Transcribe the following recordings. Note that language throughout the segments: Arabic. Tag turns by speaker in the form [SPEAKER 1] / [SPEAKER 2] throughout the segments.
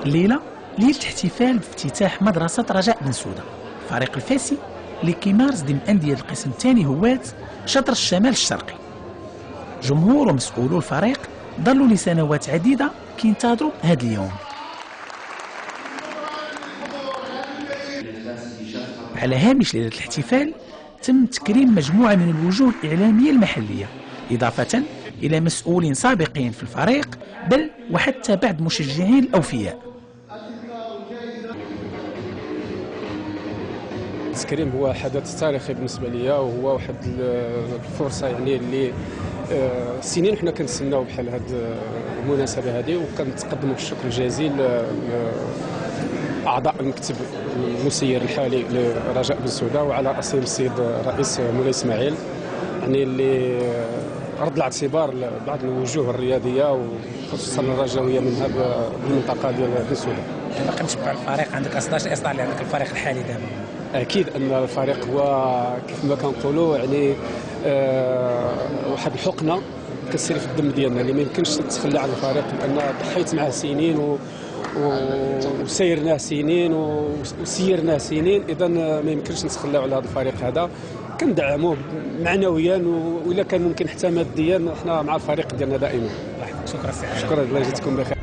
[SPEAKER 1] الليلة ليلة احتفال بافتتاح مدرسة رجاء بن سودة، فريق الفاسي اللي كيمارس ضمن أندية القسم الثاني هواة شطر الشمال الشرقي. جمهور ومسؤولو الفريق ظلوا لسنوات عديدة كينتظروا هذا اليوم. على هامش ليلة الاحتفال تم تكريم مجموعة من الوجوه الإعلامية المحلية، إضافة إلى مسؤولين سابقين في الفريق بل وحتى بعض مشجعين الأوفياء.
[SPEAKER 2] التكريم هو حدث تاريخي بالنسبة لي، وهو واحد الفرصة يعني اللي سنين حنا كنتسناو بحال هذه المناسبة هذه، وكنتقدموا بالشكر الجزيل أعضاء المكتب المسير الحالي لرجاء بن سودة وعلى رأسهم السيد الرئيس مولاي إسماعيل، يعني اللي رد الاعتبار لبعض الوجوه الرياضية وخصوصا الرجاوية من هذه المنطقة ديال بن سودة.
[SPEAKER 1] باقي متبع الفريق، عندك 16 إصدار اللي عندك الفريق الحالي دابا.
[SPEAKER 2] أكيد أن الفريق هو كيف ما كنقولوا يعني واحد الحقنة كتسري في الدم ديالنا اللي ما يمكنش تتخلى على الفريق، لأن ضحيت معه سنين وسيرناه سنين وسيرناه سنين، إذا ما يمكنش نتخلاو على هذا الفريق هذا. كندعموه معنويا وإلا كان ممكن حتى ماديا، احنا مع الفريق ديالنا دائما.
[SPEAKER 1] شكرا سي علاء.
[SPEAKER 2] شكرا، الله يجزيكم بخير.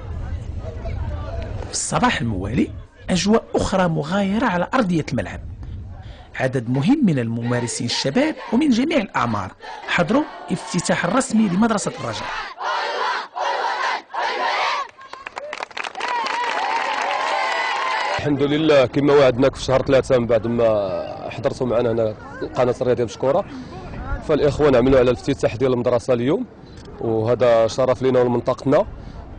[SPEAKER 1] في الصباح الموالي أجواء أخرى مغايرة على أرضية الملعب. عدد مهم من الممارسين الشباب ومن جميع الأعمار حضروا افتتاح الرسمي لمدرسة الرجاء.
[SPEAKER 3] الحمد لله كما وعدناك في شهر 3 من بعد ما حضرتوا معنا هنا القناه الرياضيه بشكوره، فالاخوان عملوا على الافتتاح ديال المدرسه اليوم، وهذا شرف لنا ولمنطقتنا.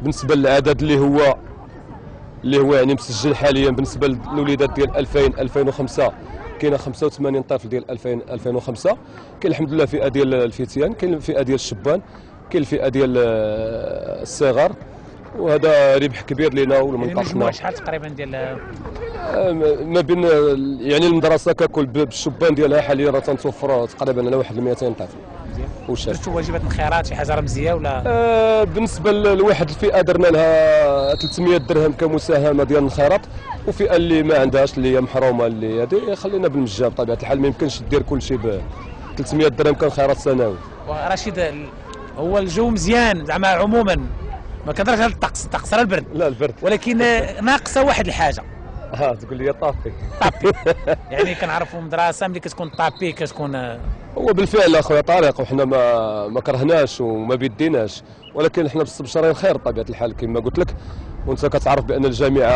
[SPEAKER 3] بالنسبه للعدد اللي هو يعني مسجل حاليا بالنسبه للوليدات ديال 2005 كاينه 85 طفل ديال 2005. كاين الحمد لله فئه ديال الفتيان، كاين الفئه ديال الشبان، كاين الفئه ديال الصغار، وهذا ربح كبير لنا ولمنطقتنا.
[SPEAKER 1] المجموع شحال تقريبا ديال
[SPEAKER 3] ما بين يعني المدرسه ككل بالشبان ديالها حاليا راه تنتوفر تقريبا على واحد 200 طفل.
[SPEAKER 1] وشاف درتوا واجبات الخيرات شي حاجه رمزيه ولا؟
[SPEAKER 3] بالنسبه لواحد الفئه درنا لها 300 درهم كمساهمه ديال الخيرات، وفئه اللي ما عندهاش اللي هي محرومه اللي هذه خلينا بالمجان بطبيعه الحال، ما يمكنش دير كل شيء ب 300 درهم كان خيرات سنوي.
[SPEAKER 1] ورشيد هو الجو مزيان زعما عموما، ما كنهضرش على الطقس راه البرد.
[SPEAKER 3] لا البرد،
[SPEAKER 1] ولكن ناقصه واحد الحاجه.
[SPEAKER 3] تقول لي طابي.
[SPEAKER 1] يعني كنعرفوا مدرسه ملي كتكون طابي كتكون
[SPEAKER 3] هو بالفعل اخويا طارق، وحنا ما كرهناش وما بيديناش، ولكن حنا بالصبر خير بطبيعه الحال كما قلت لك. وانت كتعرف بان الجامعه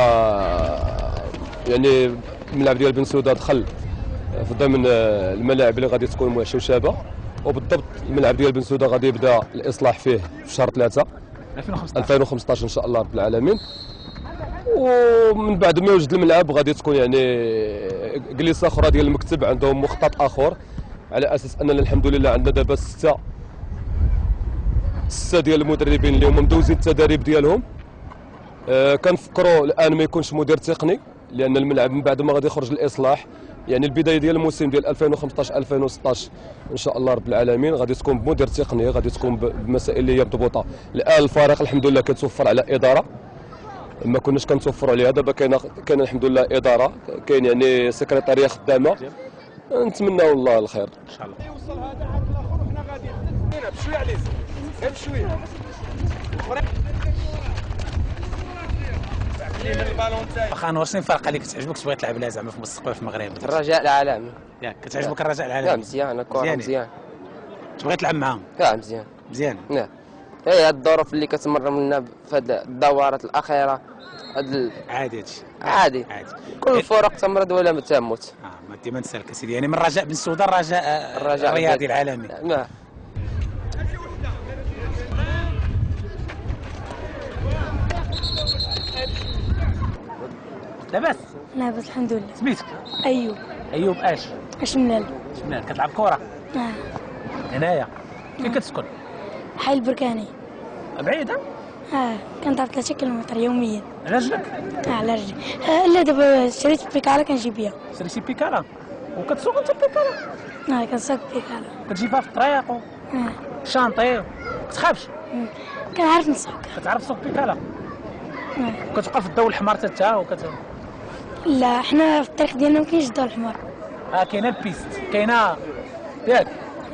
[SPEAKER 3] يعني الملعب ديال بن سودة دخل في ضمن الملاعب اللي غادي تكون شوشابه، وبالضبط الملعب ديال بن سودة غادي يبدا الاصلاح فيه في شهر 3 2015 ان شاء الله رب العالمين. ومن بعد ما يوجد الملعب غادي تكون يعني جلسه اخرى ديال المكتب عندهم مخطط اخر، على اساس اننا الحمد لله عندنا دابا سته ديال المدربين اللي هما مدوزين التدريب ديالهم. كنفكروا الان ما يكونش مدير تقني، لان الملعب من بعد ما غادي يخرج الاصلاح يعني البدايه ديال الموسم ديال 2015 2016 ان شاء الله رب العالمين غادي تكون بمدير تقني، غادي تكون بمسائل اللي هي مضبوطه. الان الفريق الحمد لله كيتوفر على اداره ما كناش كنتوفروا عليها، دابا كاين الحمد لله اداره، كاين يعني سكرتاريه خدامه. نتمناو الله الخير
[SPEAKER 1] ان شاء الله.
[SPEAKER 4] يوصل هذا عاد حنا غاديين بشويه عليه غير بشويه.
[SPEAKER 1] واخا انور شنو الفرقه اللي كتعجبك تبغي تلعب لها زعما في المستقبل في المغرب؟
[SPEAKER 5] الرجاء العالمي.
[SPEAKER 1] ياك كتعجبك الرجاء العالمي؟
[SPEAKER 5] لا مزيان، الكره مزيان.
[SPEAKER 1] تبغي تلعب معاهم؟
[SPEAKER 5] لا مزيان.
[SPEAKER 1] مزيان؟
[SPEAKER 5] نعم. هي الظروف اللي كتمر منا في هذه الدورات الاخيره
[SPEAKER 1] عادي هادشي
[SPEAKER 5] عادي. كل الفرق تمرض ولا تموت.
[SPEAKER 1] ما ديما نسالك سيدي، يعني من رجاء بن سودة الرجاء الرياضي العالمي.
[SPEAKER 5] نعم.
[SPEAKER 1] لاباس؟
[SPEAKER 6] لاباس الحمد لله.
[SPEAKER 1] سميتك؟
[SPEAKER 6] ايوب.
[SPEAKER 1] ايوب
[SPEAKER 6] اشملال.
[SPEAKER 1] شمال. كتلعب كره؟ هنايا. فين كتسكن؟
[SPEAKER 6] حي البركاني.
[SPEAKER 1] بعيدة؟
[SPEAKER 6] كنضرب 3 كيلومتر يوميا.
[SPEAKER 1] على رجلك؟
[SPEAKER 6] على رجلي. لا دابا شريت بيكالا كنجي بيها.
[SPEAKER 1] شريتي بيكالا؟ وكتسوق انت بيكالا؟
[SPEAKER 6] كنسوق بيكالا.
[SPEAKER 1] كتجيبها في الطريق شانطي؟ كتخافش؟
[SPEAKER 6] كنعرف نسوق.
[SPEAKER 1] كتعرف تسوق بيكالا؟ كتبقى في الضوء الحمار حتى
[SPEAKER 6] لا حنا في الطريق ديالنا ما كاينش الضوء الحمر.
[SPEAKER 1] كاينه البيست كاينه ياك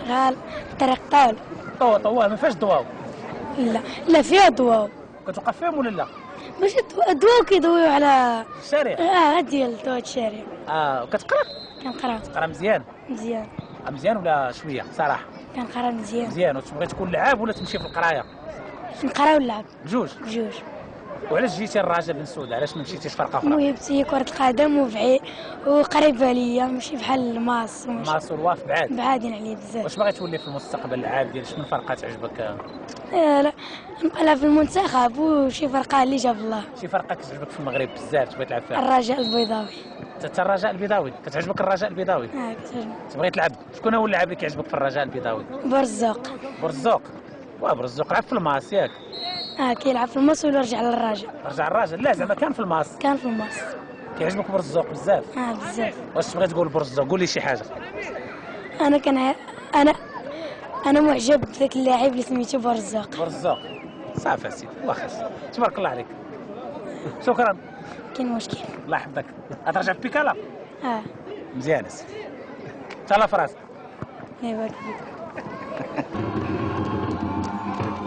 [SPEAKER 6] غير الطريق طوال
[SPEAKER 1] ما فيهاش ضواو.
[SPEAKER 6] لا فيها ضواو.
[SPEAKER 1] كتوقف فيهم ولا لا؟
[SPEAKER 6] ماشي الضواو كيضويو على
[SPEAKER 1] الشارع.
[SPEAKER 6] ديال ضوء الشارع.
[SPEAKER 1] وكتقرا؟
[SPEAKER 6] كنقرا.
[SPEAKER 1] تقرا مزيان؟ مزيان ولا شويه صراحه؟
[SPEAKER 6] كنقرا مزيان.
[SPEAKER 1] وتبغي تكون لعاب ولا تمشي في القرايه؟
[SPEAKER 6] نقرا ونلعب
[SPEAKER 1] بجوج. وعلاش جيتي للرجاء بن سوده؟ علاش ما مشيتيش فرقه اخرى؟
[SPEAKER 6] موهبتي كرة القدم وقريبة ليا ماشي بحال الماس
[SPEAKER 1] والواف
[SPEAKER 6] بعادين عليه بزاف.
[SPEAKER 1] واش باغي تولي في المستقبل العام ديال شنو فرقه تعجبك؟
[SPEAKER 6] لا نبقى في المنتخب وشي فرقة اللي جاب الله.
[SPEAKER 1] شي فرقه كتعجبك في المغرب بزاف تبغي تلعب فيها؟
[SPEAKER 6] الرجاء البيضاوي.
[SPEAKER 1] حتى الرجاء البيضاوي كتعجبك الرجاء البيضاوي؟
[SPEAKER 6] كتعجبني.
[SPEAKER 1] تبغي تلعب؟ شكون هو اللاعب اللي كيعجبك في الرجاء البيضاوي؟ برزوق. برزوق لعب في الماس ياك؟
[SPEAKER 6] كيلعب في الماس ولا رجع للرجاء؟
[SPEAKER 1] لا زعما كان في الماس. كيعجبك برزوق بزاف؟
[SPEAKER 6] بزاف.
[SPEAKER 1] واش تبغي تقول برزوق؟ قول لي شي حاجه.
[SPEAKER 6] انا معجب بذاك اللاعب اللي سميتو برزوق.
[SPEAKER 1] صافي سيدي واخا تبارك الله عليك. شكرا.
[SPEAKER 6] كاين مشكل.
[SPEAKER 1] الله يحفظك. غترجع في بيكالا؟ مزيان سيدي. تهلا في راسك.
[SPEAKER 6] الله يبارك فيك.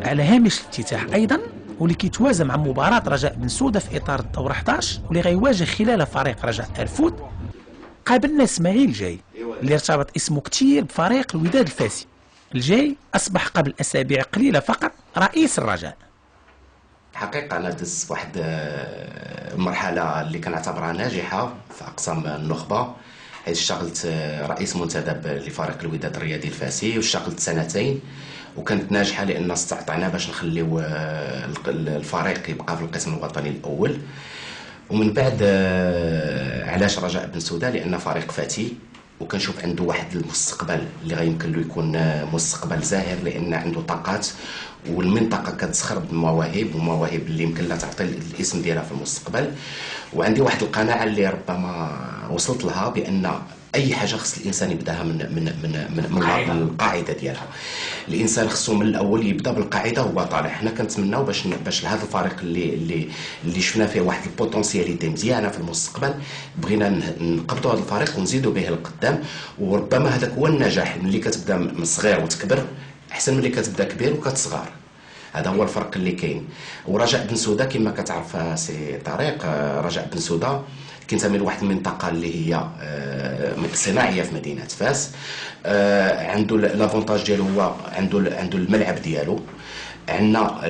[SPEAKER 1] على هامش الافتتاح ايضا واللي كيتوازى مع مباراة رجاء بن سوده في اطار الدور 11 واللي غيواجه خلال فريق رجاء الفود، قابلنا اسماعيل جاي اللي ارتبط اسمه كثير بفريق الوداد الفاسي. الجاي اصبح قبل اسابيع قليله فقط رئيس الرجاء.
[SPEAKER 7] حقيقة أنا دزت واحد المرحلة اللي كنعتبرها ناجحة في أقسام النخبة، حيث اشتغلت رئيس منتدب لفريق الوداد الرياضي الفاسي واشتغلت 2 سنين، وكانت ناجحة لأن استطعنا باش نخليو الفريق يبقى في القسم الوطني الأول. ومن بعد علاش رجاء بن سوده؟ لأن فريق فاتي وكنشوف عنده واحد المستقبل اللي غيمكن له يكون مستقبل زاهر، لأن عنده طاقات والمنطقة كتسخر بالمواهب ومواهب اللي يمكن لها تعطي الاسم ديالها في المستقبل. وعندي واحد القناعة اللي ربما وصلت لها بأن اي حاجه خص الانسان يبداها من القاعده ديالها. الانسان خصو من الاول يبدا بالقاعده وهو طالع. حنا كنتمناو باش لهذا الفريق اللي شفنا فيه واحد البوتونسياليتي مزيانه في المستقبل، بغينا نقبضوا هذا الفريق ونزيدوا به للقدام. وربما هذاك هو النجاح، ملي كتبدا من صغير وتكبر احسن ملي كتبدا كبير وكتصغر. هذا هو الفرق اللي كاين. ورجاء بن سوده كما كتعرف سي طريق، رجاء بن سوده كينتمي لواحد المنطقه اللي هي صناعيه في مدينه فاس. عنده لافونتاج ديالو هو عنده الملعب ديالو. عندنا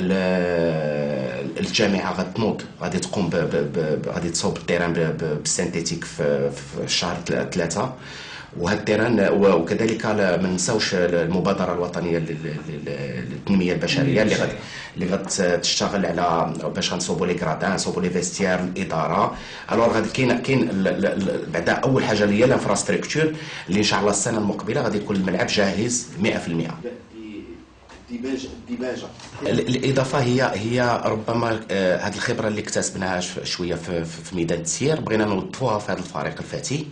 [SPEAKER 7] الجامعه غتنوض غادي تقوم غادي تصوب التيران بالسينتيتيك في شهر 3. وهذا التيران وكذلك ما نساوش المبادره الوطنيه للتنميه البشريه اللي غتشتغل على باش غنصوبوا لي كرادان، نصوبوا لي فيستير، الاداره. الوغ غادي كاين بعدا اول حاجه اللي هي الانفراستركتور اللي ان شاء الله السنه المقبله غادي يكون الملعب جاهز 100%. الديباجه الاضافه هي ربما هذه الخبره اللي اكتسبناها شويه في ميدان التسيير بغينا نوظفوها في هذا الفريق الفاتي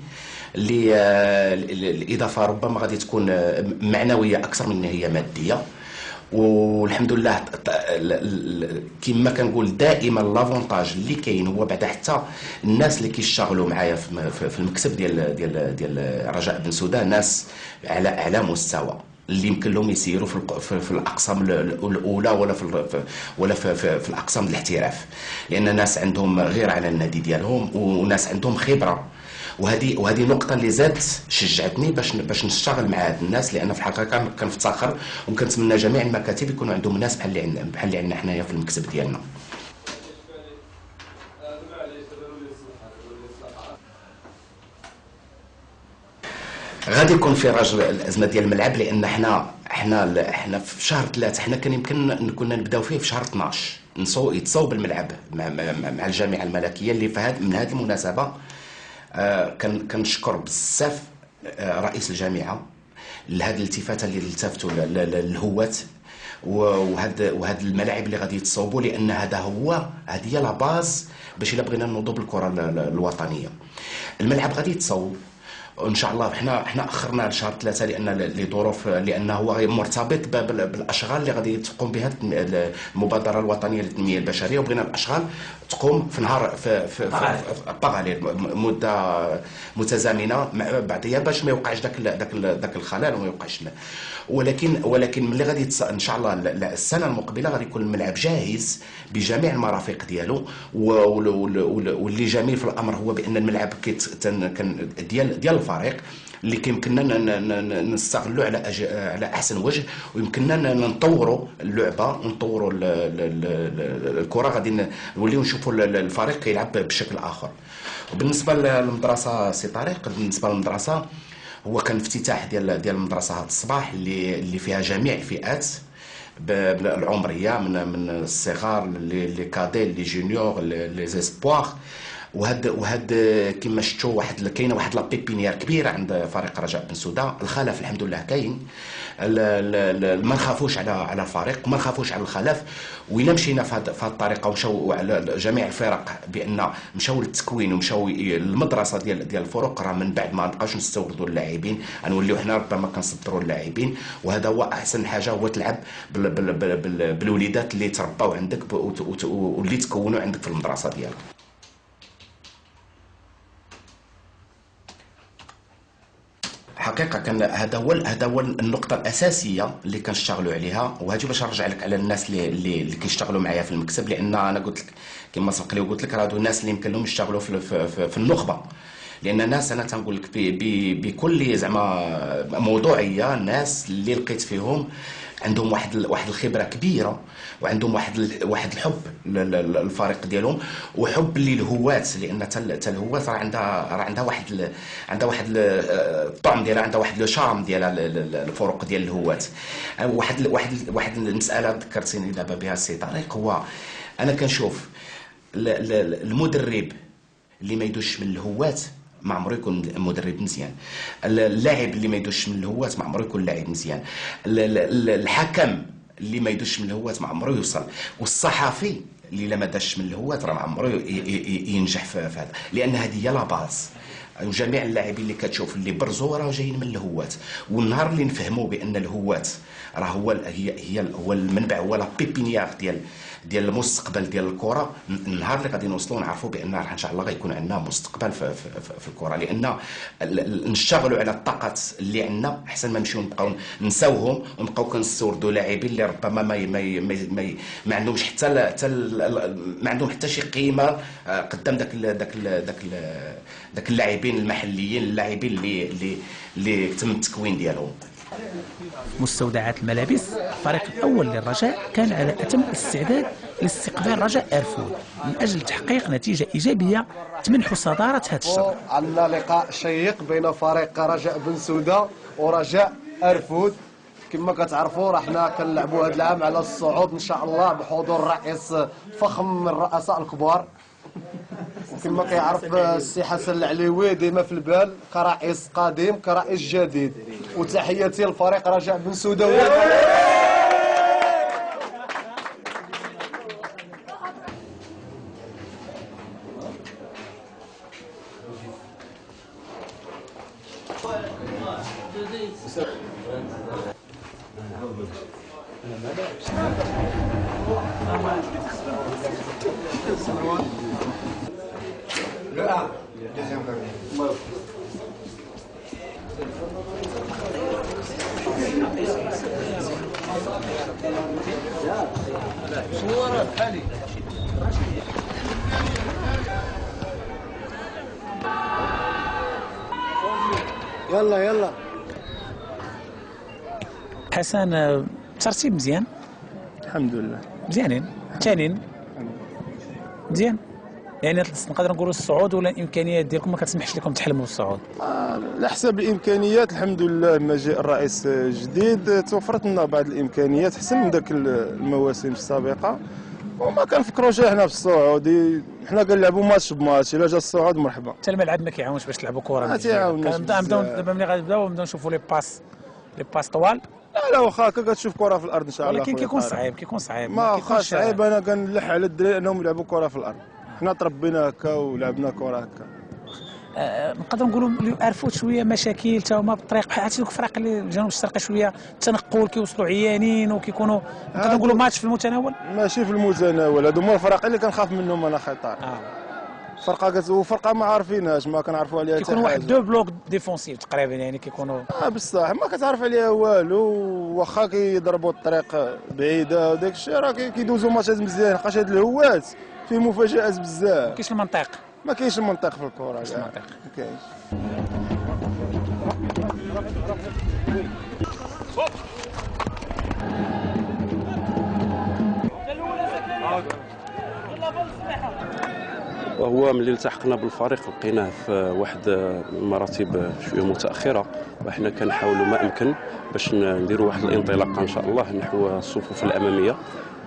[SPEAKER 7] اللي الاضافه ربما غادي تكون معنويه اكثر من هي ماديه. والحمد لله كما كنقول دائما لافونتاج اللي كاين هو بعدا حتى الناس اللي كيشتغلوا معايا في المكتب ديال رجاء بن سوده ناس على مستوى اللي يمكن لهم يسيروا في الاقسام الاولى ولا في الاقسام الاحتراف، لان ناس عندهم غير على النادي ديالهم وناس عندهم خبره. وهذه نقطة اللي زادت شجعتني باش نشتغل مع هاد الناس، لأن في الحقيقة كنفتخر وكنتمنى جميع المكاتب يكونوا عندهم ناس بحال اللي عندنا حنايا في المكتب ديالنا. غادي يكون في رجل الازمه ديال الملعب، لان حنا في شهر 3 حنا كان يمكن كنا نبداو فيه في شهر 12 يتصوب الملعب مع الجامعه الملكيه اللي من هذه المناسبه كنشكر بزاف رئيس الجامعه لهذه الالتفاته اللي التفتوا للهواة وهذا الملاعب اللي غادي يتصوبوا، لان هذه هي لا باز باش الا بغينا نوضوا بالكره الوطنيه. الملعب غادي يتصوب وان شاء الله احنا اخرنا لشهر 3 لان لظروف، لانه هو مرتبط بالاشغال اللي غادي تقوم بها المبادره الوطنيه للتنميه البشريه، وبغينا الاشغال تقوم في نهار في الطغالي مده متزامنه مع بعضيها باش ما يوقعش داك الخلل وما يوقعش. ولكن ملي غادي ان شاء الله السنه المقبله غادي يكون الملعب جاهز بجميع المرافق ديالو، واللي جميل في الامر هو بان الملعب كان ديال الفريق اللي كيمكننا نستغلوا على احسن وجه، ويمكننا نطوروا اللعبه ونطوروا الكره، غادي نوليو نشوفوا الفريق كيلعب بشكل اخر. وبالنسبه للمدرسه سي طارق، بالنسبه للمدرسه هو كان افتتاح ديال المدرسه هذا الصباح اللي فيها جميع الفئات العمريه من الصغار لي كادي لي جونيور لي زيسبوار. وهاد كما شفتوا كاينه واحد لا بيبينيير كبيره عند فريق رجاء بن سوده. الخلف الحمد لله كاين، ما نخافوش على الفريق وما نخافوش على الخلف. وإلا مشينا في هذه الطريقه ومشاو على جميع الفرق بان مشاو للتكوين ومشاو للمدرسه ديال الفرق، راه من بعد ما نبقاوش نستوردوا اللاعبين، غنوليو حنا ربما كنصدروا اللاعبين. وهذا هو احسن حاجه، هو تلعب بالوليدات اللي ترباو عندك واللي تكونوا عندك في المدرسه ديالك. حقيقه كان هذا هو النقطه الاساسيه اللي كنشتغلوا عليها. وهاجي باش نرجع لك على الناس اللي كيشتغلوا معايا في المكتب، لان انا قلت لك كما سبق لي وقلت لك راه هادو الناس اللي يمكن لهم يشتغلوا في النخبه، لان ناس انا تنقول لك بكل زعما موضوعيه، الناس اللي لقيت فيهم عندهم واحد الخبره كبيره، وعندهم واحد الحب للفريق ديالهم، وحب للهواة، لان حتى الهواة راه عندها واحد الطعم ديالها، عندها واحد لو شارم ديالها الفرق ديال الهواة. واحد المساله ذكرتيني دابا بها السي طارق، هو انا كنشوف المدرب اللي ما يدوش من الهواة ما عمره يكون مدرب مزيان، اللاعب اللي ما يدوش من الهواة ما عمره يكون لاعب مزيان، الحكم اللي ما يدوش من الهواة ما عمره يوصل، والصحفي اللي ما داش من الهواة راه ما عمره ينجح في هذا، لان هذه هي لا باز. جميع اللاعبين اللي كتشوف اللي برزوا راه جايين من الهواة، والنهار اللي نفهموا بان الهواة راه هو المنبع، هو لا بيبينيير ديال المستقبل ديال الكره، النهار اللي غادي نوصلوا نعرفوا بان ان شاء الله غيكون عندنا مستقبل في الكره، لان نشتغلوا على الطاقات اللي عندنا احسن ما نمشيو نبقاو نساوهم ونبقاو كنستوردوا لاعبين اللي ربما ما عندهمش ما عندهم حتى شي قيمه قدام داك اللاعبين المحليين، اللاعبين اللي تم التكوين ديالهم.
[SPEAKER 1] مستودعات الملابس، الفريق الأول للرجاء كان على أتم الاستعداد لاستقبال رجاء أرفود من أجل تحقيق نتيجة إيجابية تمنح صدارة هذا الشهر.
[SPEAKER 8] عندنا لقاء شيق بين فريق رجاء بن سوده ورجاء أرفود. كما كتعرفوا راه حنا كنلعبوا هذا العام على الصعود إن شاء الله بحضور رئيس فخم من الرؤساء الكبار، وكما كيعرف السي حسن العليوي ديما في البال كرئيس قديم كرئيس جديد. وتحياتي للفريق رجاء بن سوده. يلا
[SPEAKER 1] حسن، ترتيب مزيان
[SPEAKER 9] الحمد لله،
[SPEAKER 1] مزيانين ثانيين مزيان، يعني نقدر نقولوا الصعود ولا الامكانيات ديالكم ما كتسمحش لكم تحلموا الصعود؟
[SPEAKER 9] على حسب الامكانيات الحمد لله. لما جاء الرئيس الجديد توفرت لنا بعض الامكانيات احسن من ذاك المواسم السابقه، وما كنفكروش حنا في الصعود، حنا كنلعبوا ماتش بماتش، الا جا الصعود مرحبا.
[SPEAKER 1] حتى الملعب ما كيعاونش باش تلعبوا كره،
[SPEAKER 9] ما تيعاونش.
[SPEAKER 1] دابا ملي غنبداو نشوفوا لي باس طوال.
[SPEAKER 9] لا واخا كتشوف كره في الارض ان شاء الله،
[SPEAKER 1] ولكن كيكون صعيب
[SPEAKER 9] ما واخا صعيب. انا كنلح على الدراري انهم يلعبوا كره في الارض، حنا تربينا هكا ولعبنا كره هكا.
[SPEAKER 1] نقدروا نقولوا ارفود شويه مشاكل تا هما بالطريق بحال هادشي دوك الفرق اللي الجنوب الشرقي شويه التنقل كيوصلوا عيانين وكيكونوا نقدروا نقولوا ماتش في المتناول.
[SPEAKER 9] ماشي في المتناول، هادو هما الفرق اللي كنخاف منهم انا خطر. فرقه ما عارفينهاش، ما كنعرفوا عليها حتى حاجه.
[SPEAKER 1] كيكونوا واحد دو بلوك ديفونسيف تقريبا، يعني كيكونوا
[SPEAKER 9] بصح ما كتعرف عليها والو، واخا كيضربوا الطريق بعيده وداك الشيء راه كيدوزوا ماتشات مزيان، لحقاش هاد الهوات فيه مفاجآت بزاف.
[SPEAKER 1] ما كاينش المنطق،
[SPEAKER 9] ما كاينش المنطق في الكره،
[SPEAKER 1] ما
[SPEAKER 9] كاينش.
[SPEAKER 10] وهو ملي التحقنا بالفريق لقيناه في واحد المراتب شويه متاخره، وحنا كنحاولوا ما امكن باش نديروا واحد الانطلاقه ان شاء الله نحو الصفوف الاماميه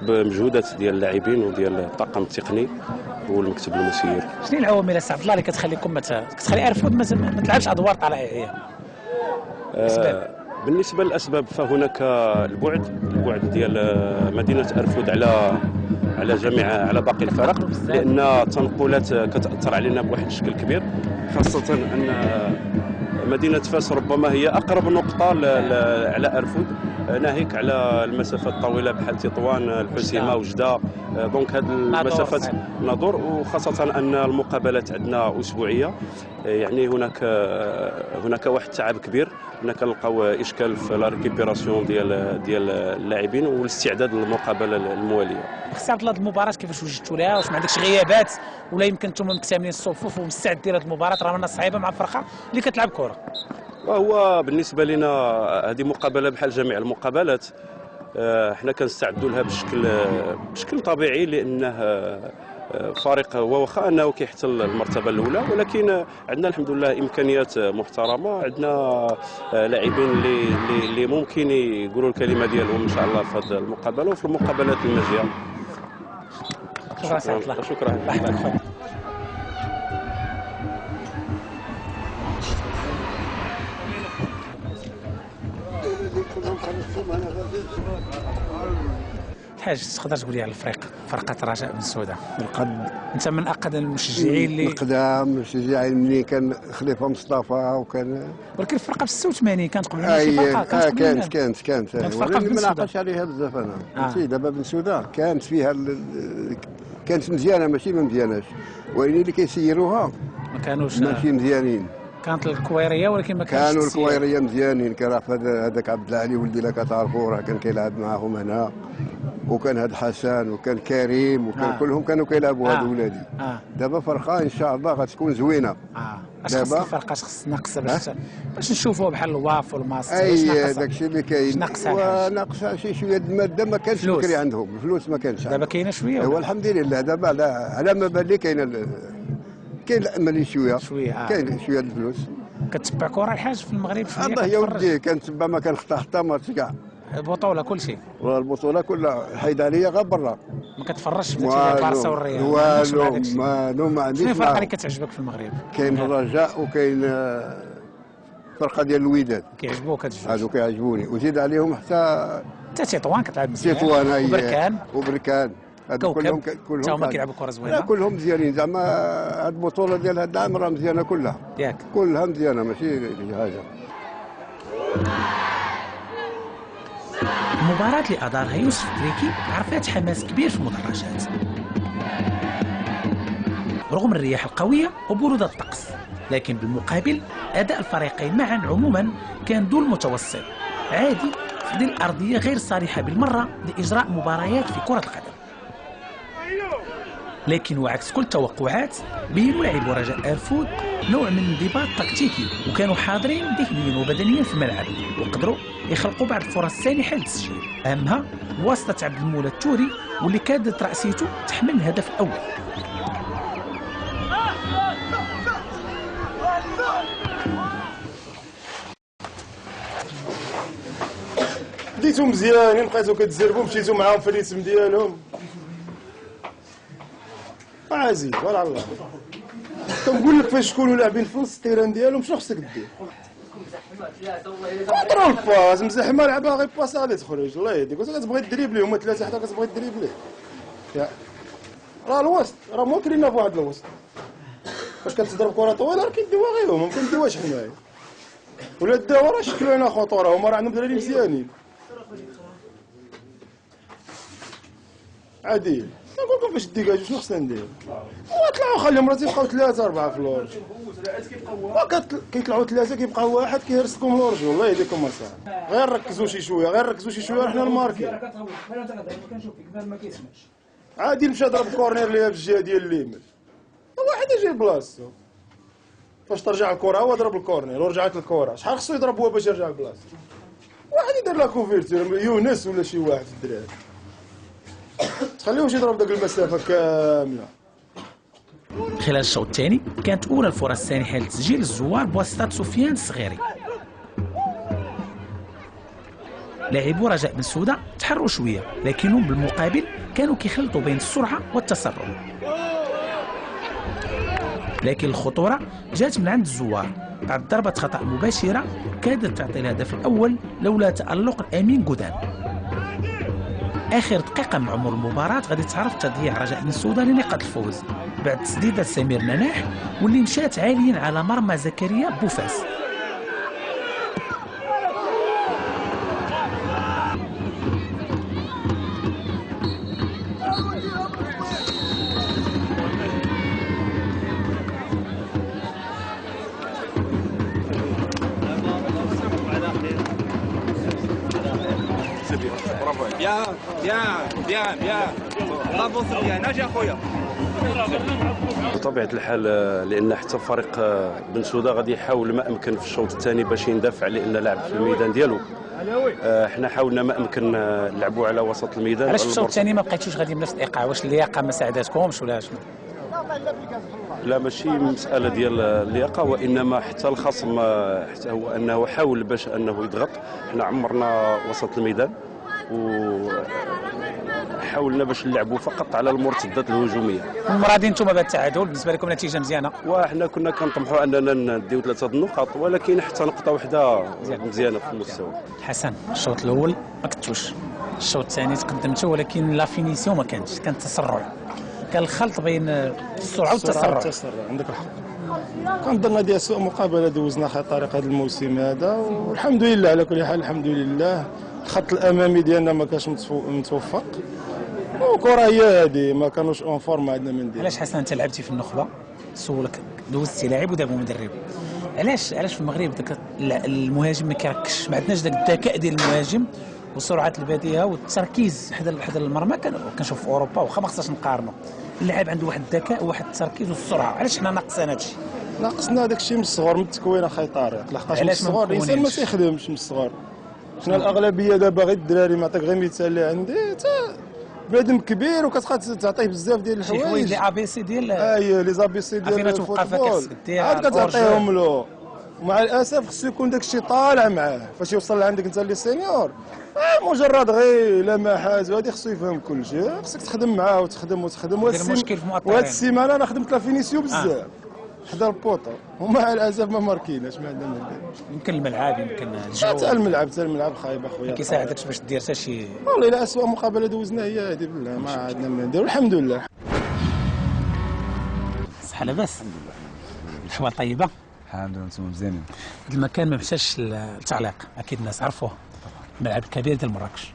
[SPEAKER 10] بمجهودات ديال اللاعبين وديال الطاقم التقني والمكتب المسير.
[SPEAKER 1] شنو العوامل السي عبد الله اللي كتخليكم كتخلي ارفود ما تلعبش ادوار طلائعيه؟
[SPEAKER 10] بالنسبه للاسباب فهناك البعد ديال مدينه ارفود على باقي الفرق، لان التنقلات كتاثر علينا بواحد الشكل كبير، خاصه ان مدينه فاس ربما هي اقرب نقطه على ارفود، ناهيك على المسافات الطويله بحال تطوان، الحسيمه، وجده. دونك هذه المسافات نادور، وخاصه ان المقابلات عندنا اسبوعيه، يعني هناك واحد التعب كبير. هنا كنلقاو اشكال في لا ريكيبيراسيون ديال اللاعبين والاستعداد للمقابله المواليه.
[SPEAKER 1] خص عبد الله المباراه كيفاش وجدتوا لها؟ واش ما عندكش غيابات ولا يمكن انتم مكتملين الصفوف ومستعدين لهذه المباراه؟ راه منا صعيبه مع فرقه اللي كتلعب كره.
[SPEAKER 10] وهو بالنسبه لنا هذه مقابله بحال جميع المقابلات، حنا كنستعدوا لها بشكل طبيعي، لانه فريق واخا انه كيحتل المرتبه الاولى، ولكن عندنا الحمد لله امكانيات محترمه، عندنا لاعبين اللي ممكن يقولوا الكلمه ديالهم ان شاء الله في هذه المقابله وفي المقابلات الماجيه.
[SPEAKER 1] شكرا. الحاج تقدر تقول لي على الفريق فرقه رجاء بن سوده؟ انت من اقدم المشجعين اللي
[SPEAKER 11] اقدم المشجعين ملي كان خليفه مصطفى وكان،
[SPEAKER 1] ولكن الفرقه في 86 كانت قبل شي فرقه
[SPEAKER 11] كانت ما نعقلش عليها بزاف انا. فهمتي دابا بن سوده كانت فيها كانت مزيانه ماشي ما مزياناش، ولكن اللي كيسيروها
[SPEAKER 1] ما كانوش
[SPEAKER 11] ماشي مزيانين.
[SPEAKER 1] كانت الكويريه ولكن ما
[SPEAKER 11] كانوا الكويريه مزيانين. كان هذاك عبد العالي ولدي لا كتعرفوا راه كان كيلعب معاهم هنا، وكان هاد حسن وكان كريم وكان كلهم كانوا كيلعبوا هاد ولادي. دابا فرقه ان شاء الله غتكون زوينه.
[SPEAKER 1] دابا الفرقه خص ناقصه باش نشوفوا بحال الواف والماس.
[SPEAKER 11] داكشي اللي كاين ناقصه شي شويه الماده، ما كانش بكري عندهم الفلوس، ما كانش.
[SPEAKER 1] دابا كاينه شويه.
[SPEAKER 11] هو الحمد لله دابا على ما بان لي كاين الامل شويه كاين شويه الفلوس.
[SPEAKER 1] كتبع كره الحاج في المغرب شويه؟
[SPEAKER 11] الله يا ودي كنتبع، ما كنخطا حتى ماتش كاع.
[SPEAKER 1] البطوله كل شيء؟
[SPEAKER 11] البطوله كلها حيدانيه غير برا.
[SPEAKER 1] ما كتفرجش في البارسا والريال؟
[SPEAKER 11] والو ما عنديش.
[SPEAKER 1] شنو الفرقه اللي كتعجبك في المغرب؟
[SPEAKER 11] كاين الرجاء وكاين الفرقه ديال الوداد.
[SPEAKER 1] كيعجبوك هاد الجوج؟
[SPEAKER 11] هادو كيعجبوني، وزيد عليهم حتى
[SPEAKER 1] تطوان كتلعب مزيان.
[SPEAKER 11] تطوان
[SPEAKER 1] وبركان
[SPEAKER 11] هادو كلهم
[SPEAKER 1] تا هما كيلعبوا كره زوينه.
[SPEAKER 11] كلهم مزيانين زعما. هاد البطوله ديال هاد العام راه مزيانه كلها. كلها مزيانه ماشي حاجه.
[SPEAKER 1] المباراة اللي أدارها يوسف تريكي عرفت حماس كبير في المدرجات رغم الرياح القوية وبرودة الطقس، لكن بالمقابل أداء الفريقين معا عموما كان دون المتوسط عادي في ظل أرضية غير صالحة بالمرة لإجراء مباريات في كرة القدم. لكن وعكس كل التوقعات بينوا لاعبو رجاء ارفود نوع من الانضباط تكتيكي، وكانوا حاضرين ذهنيا وبدنيا في الملعب، وقدروا يخلقوا بعض الفرص سانحه للتسجيل، اهمها بواسطه عبد المولى التوري واللي كادت راسيته تحمل الهدف الاول.
[SPEAKER 9] بديتو مزيانين، بقيتو كتزربوا، مشيتو معاهم في الريتم ديالهم. عزيز ولا الله كنقول لك فاش تكونوا لاعبين في نص التيران ديالهم شنو خصك دير؟ كونترول باس مزحمه لعبها غير باس غادي تخرج. الله يهديك، واش كتبغي دريبلي هما ثلاثه حتى كتبغي دريبلي؟ راه الوسط راه موكلين في واحد الوسط، فاش كتضرب كره طويله راه كيديوها غير هما، ما كنديوهاش حنايا. ولا داو راه شكلوا لنا خطوره، هما راه عندهم دراري مزيانين. عادي، نقول لكم فاش الديكاج شنو خصنا ندير؟ وطلعوا خليهم راه تيبقاو 3 4 في اللورج. كيطلعوا 3 كيبقى واحد كيهرس لكم اللورج، والله يهديكم اصاحبي. غير ركزوا شي شويه، غير ركزوا شي شويه حنا الماركين. عادي مشى ضرب كورنير ليها في الجهه ديال اليمين. واحد يجي لبلاصتو. فاش ترجع الكره هو ضرب الكورنير ورجعت الكره، شحال خصو يضرب هو باش يرجع لبلاصتو؟ واحد يدير لا كوفيرتير، يونس ولا شي واحد في الدراري. تخليوش يضرب داك المسافه كامله.
[SPEAKER 1] خلال الشوط الثاني كانت اولى الفرص السانحه لتسجيل الزوار بواسطه سفيان الصغيري. لاعبو رجاء بن سوده تحروا شويه، لكنهم بالمقابل كانوا كيخلطوا بين السرعه والتسرع. لكن الخطوره جات من عند الزوار بعد ضربه خطا مباشره كادت تعطي الهدف الاول لولا تالق الامين قدام. اخر دقيقه من عمر المباراه غادي تعرف تضييع رجاء بن سوده لنقاط الفوز بعد تسديده سمير مناح واللي مشات عاليا على مرمى زكريا بوفاس.
[SPEAKER 4] بيان برافو سفيان، اجي اخويا.
[SPEAKER 10] بطبيعه الحال لان حتى فريق بن سوده غادي يحاول ما امكن في الشوط الثاني باش يندافع لان لعب في الميدان ديالو. حنا حاولنا ما امكن نلعبوا على وسط الميدان.
[SPEAKER 1] علاش في الشوط الثاني ما بقيتوش غادي بنفس الايقاع؟ واش اللياقه ما ساعداتكمش ولا شنو؟
[SPEAKER 10] لا ماشي مساله ديال اللياقه، وانما حتى الخصم حتى هو انه حاول باش انه يضغط. حنا عمرنا وسط الميدان وحاولنا باش نلعبوا فقط على المرتدات الهجوميه.
[SPEAKER 1] المرادين انتم بعد التعادل بالنسبه لكم نتيجه مزيانه،
[SPEAKER 10] وحنا كنا كنطمحوا اننا نديو 3 النقاط، ولكن حتى نقطه واحده مزيانه في المستوى.
[SPEAKER 1] حسن الشوط الاول ما كنتوش، الشوط الثاني تقدمتوا ولكن لا فينيسيون ما كانش، كان تسرع، كان الخلط بين السرعه والتسرع.
[SPEAKER 9] عندك الحق. كنظن هذه اسوء مقابله دوزنا خلال طريق هذا الموسم هذا، والحمد لله على كل حال. الحمد لله الخط الامامي ديالنا ما كانش متوفق، وكره هي هذه ما كانوش اون فورم عندنا من ديال.
[SPEAKER 1] علاش حسن انت لعبتي في النخبه سولك دوزتي لاعب ودابا مدرب، علاش في المغرب داك المهاجم ما كيركزش؟ ما عندناش داك الذكاء ديال المهاجم وسرعه البديهه والتركيز حدا المرمى. كنشوف في اوروبا واخا ما خصناش نقارنوا، اللاعب عنده واحد الذكاء وواحد التركيز والسرعه. علاش حنا ناقصين هذا الشيء؟
[SPEAKER 9] ناقصنا داك الشيء من الصغر، من التكوين اخي طارق. لحقاش من الصغر الانسان ما تيخدمش من الصغر. حنا الاغلبيه دابا غير الدراري، نعطيك غير مثال اللي عندي، بنادم كبير وكتبقى تعطيه بزاف ديال الحوايج.
[SPEAKER 1] شي حوايج لي ABC ديال
[SPEAKER 9] لي ABC ديال
[SPEAKER 1] الفوتبول
[SPEAKER 9] عاد كتعطيهم له، ومع الاسف خصو يكون داك الشيء طالع معاه فاش يوصل لعندك انت اللي سينيور. مجرد غير لمحات وهذه خصو يفهم كل شيء، خصك تخدم معاه وتخدم. وهاد السيمانه انا خدمت لا فينيسيو بزاف حدا البوطه، ومع الاسف ما ماركيناش، ما عندنا ما ندير.
[SPEAKER 1] يمكن الملعب، يمكن الجو،
[SPEAKER 9] حتى الملعب خايب اخويا،
[SPEAKER 1] ما كيساعدكش باش دير حتى شي.
[SPEAKER 9] والله الا اسوء مقابله دوزنا هي هذه، بالله ما عندنا ما ندير. الحمد لله.
[SPEAKER 1] صحه لاباس؟ الحوال طيبه؟
[SPEAKER 12] الحمد لله انتم مزيانين.
[SPEAKER 1] المكان ما مشاش التعليق، اكيد الناس عرفوه، الملعب الكبير ديال مراكش.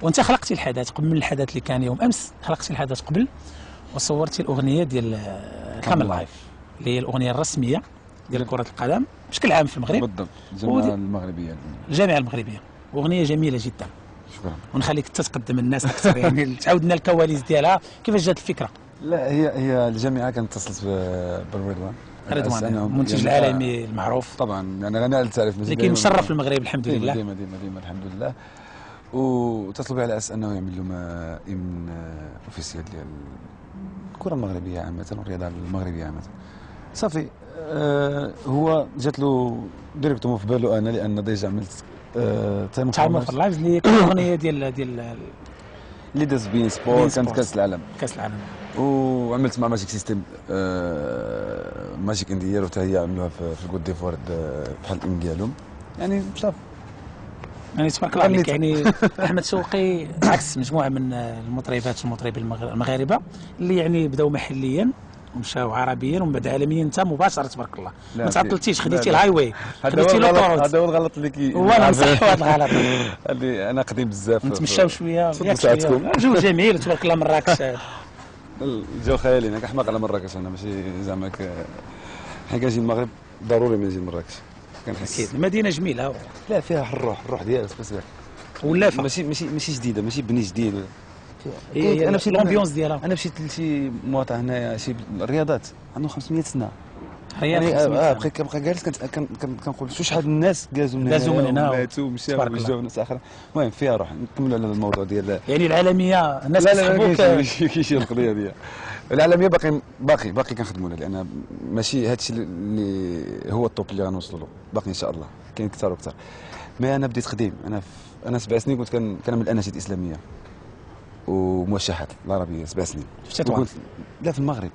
[SPEAKER 1] وانت خلقتي الحدث قبل من الحدث اللي كان يوم امس، خلقتي الحدث قبل وصورتي الاغنيه ديال كامل لايف اللي هي الاغنيه الرسميه ديال كره القدم بشكل عام في المغرب.
[SPEAKER 12] بالضبط، الجامعه المغربيه.
[SPEAKER 1] الجامعه المغربيه، اغنيه جميله جدا.
[SPEAKER 12] شكرا.
[SPEAKER 1] ونخليك انت تقدم الناس اكثر، يعني تعاود لنا الكواليس ديالها، كيفاش جات الفكره؟
[SPEAKER 12] لا هي الجامعه كانت اتصلت بالرضوان،
[SPEAKER 1] المنتج العالمي المعروف
[SPEAKER 12] طبعا، يعني غني على التعريف
[SPEAKER 1] اللي مشرف المغرب الحمد لله.
[SPEAKER 12] ديما الحمد لله. واتصلوا به على اساس انه يعمل لهم ايمن اوفيسيال ديال الكره المغربيه عامه والرياضه المغربيه عامه. صافي هو جات له ديريكتومون في بالو انا، لان ديجا عملت
[SPEAKER 1] تايم في اللايف اللي كانت الاغنيه ديال
[SPEAKER 12] اللي داز بين سبور، كانت كاس العالم. وعملت مع ماجيك سيستم ماجيك اندير، حتى هي عملوها في الكوت ديفوار بحال الام ديالهم، يعني صافي.
[SPEAKER 1] يعني تبارك الله عليك. يعني احمد شوقي عكس مجموعه من المطربين المغاربه اللي يعني بداو محليا ومشاو عربيا ومن بعد عالميا انت مباشره تبارك الله ما
[SPEAKER 12] لا،
[SPEAKER 1] تعطلتيش خديتي
[SPEAKER 12] لا.
[SPEAKER 1] الهاي واي
[SPEAKER 12] هذا هو
[SPEAKER 1] خديتي
[SPEAKER 12] الغلط،
[SPEAKER 1] لوطوروت
[SPEAKER 12] هذا هو الغلط اللي
[SPEAKER 1] وانا نصح هذا الغلط
[SPEAKER 12] اللي انا قديم بزاف
[SPEAKER 1] نتمشاو شويه
[SPEAKER 12] تفضل ساعتكم.
[SPEAKER 1] الجو جميل تبارك الله مراكش
[SPEAKER 12] الجو خيالي انا كنحماق على مراكش انا ماشي زعما حنا كنجي المغرب ضروري ما نجي مراكش كنحس
[SPEAKER 1] اكيد المدينه جميله
[SPEAKER 12] لا فيها الروح ديالها بس
[SPEAKER 1] ولافه
[SPEAKER 12] ماشي جديده ماشي بني جديد
[SPEAKER 1] انا مشيت لومبيونس ديالها
[SPEAKER 12] انا مشيت لشي مواطن هنايا شي الرياضات عنده 500 سنه
[SPEAKER 1] يعني
[SPEAKER 12] كنبقى جالس كنقول شحال الناس دازوا من
[SPEAKER 1] هنا
[SPEAKER 12] ماتوا مشاو وجاو ناس اخرى المهم فيها روح نكملوا على الموضوع ديال
[SPEAKER 1] يعني العالميه الناس
[SPEAKER 12] كيسحبوك لا كاينش القضيه ديال العالميه باقي كنخدموا لها لان ماشي هذا الشيء اللي هو الطوب اللي غنوصلوا له باقي ان شاء الله كاين اكثر واكثر مي انا بديت قديم انا 7 سنين كنت كنعمل الاناشيد الاسلاميه وموشحات العربيه 7 سنين
[SPEAKER 1] في تطوان
[SPEAKER 12] لا في المغرب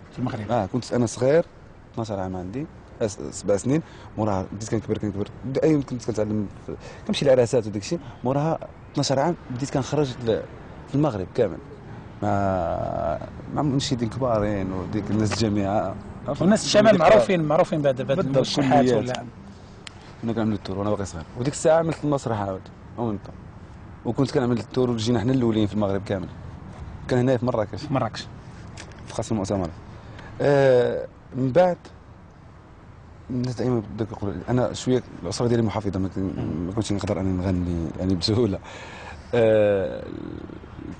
[SPEAKER 12] كنت انا صغير 12 عام عندي 7 سنين موراها بديت كنكبر دائما كنت كنتعلم كنمشي للعراسات وداك الشيء موراها 12 عام بديت كنخرج في المغرب كامل مع منشدين كبارين وديك الناس الجامعه
[SPEAKER 1] والناس الشمال معروفين بعد الموشحات ولا
[SPEAKER 12] كنا كنعملوا التور وانا باقي صغير وديك الساعه عملت المسرح عاود وكنت كنعمل التور وجينا حنا الاولين في المغرب كامل كان هنايا في مراكش في قصر المؤتمر من بعد الناس دائما بدك يقول انا شويه الاسره ديالي محافظه ما كنتش نقدر انا نغني يعني بسهوله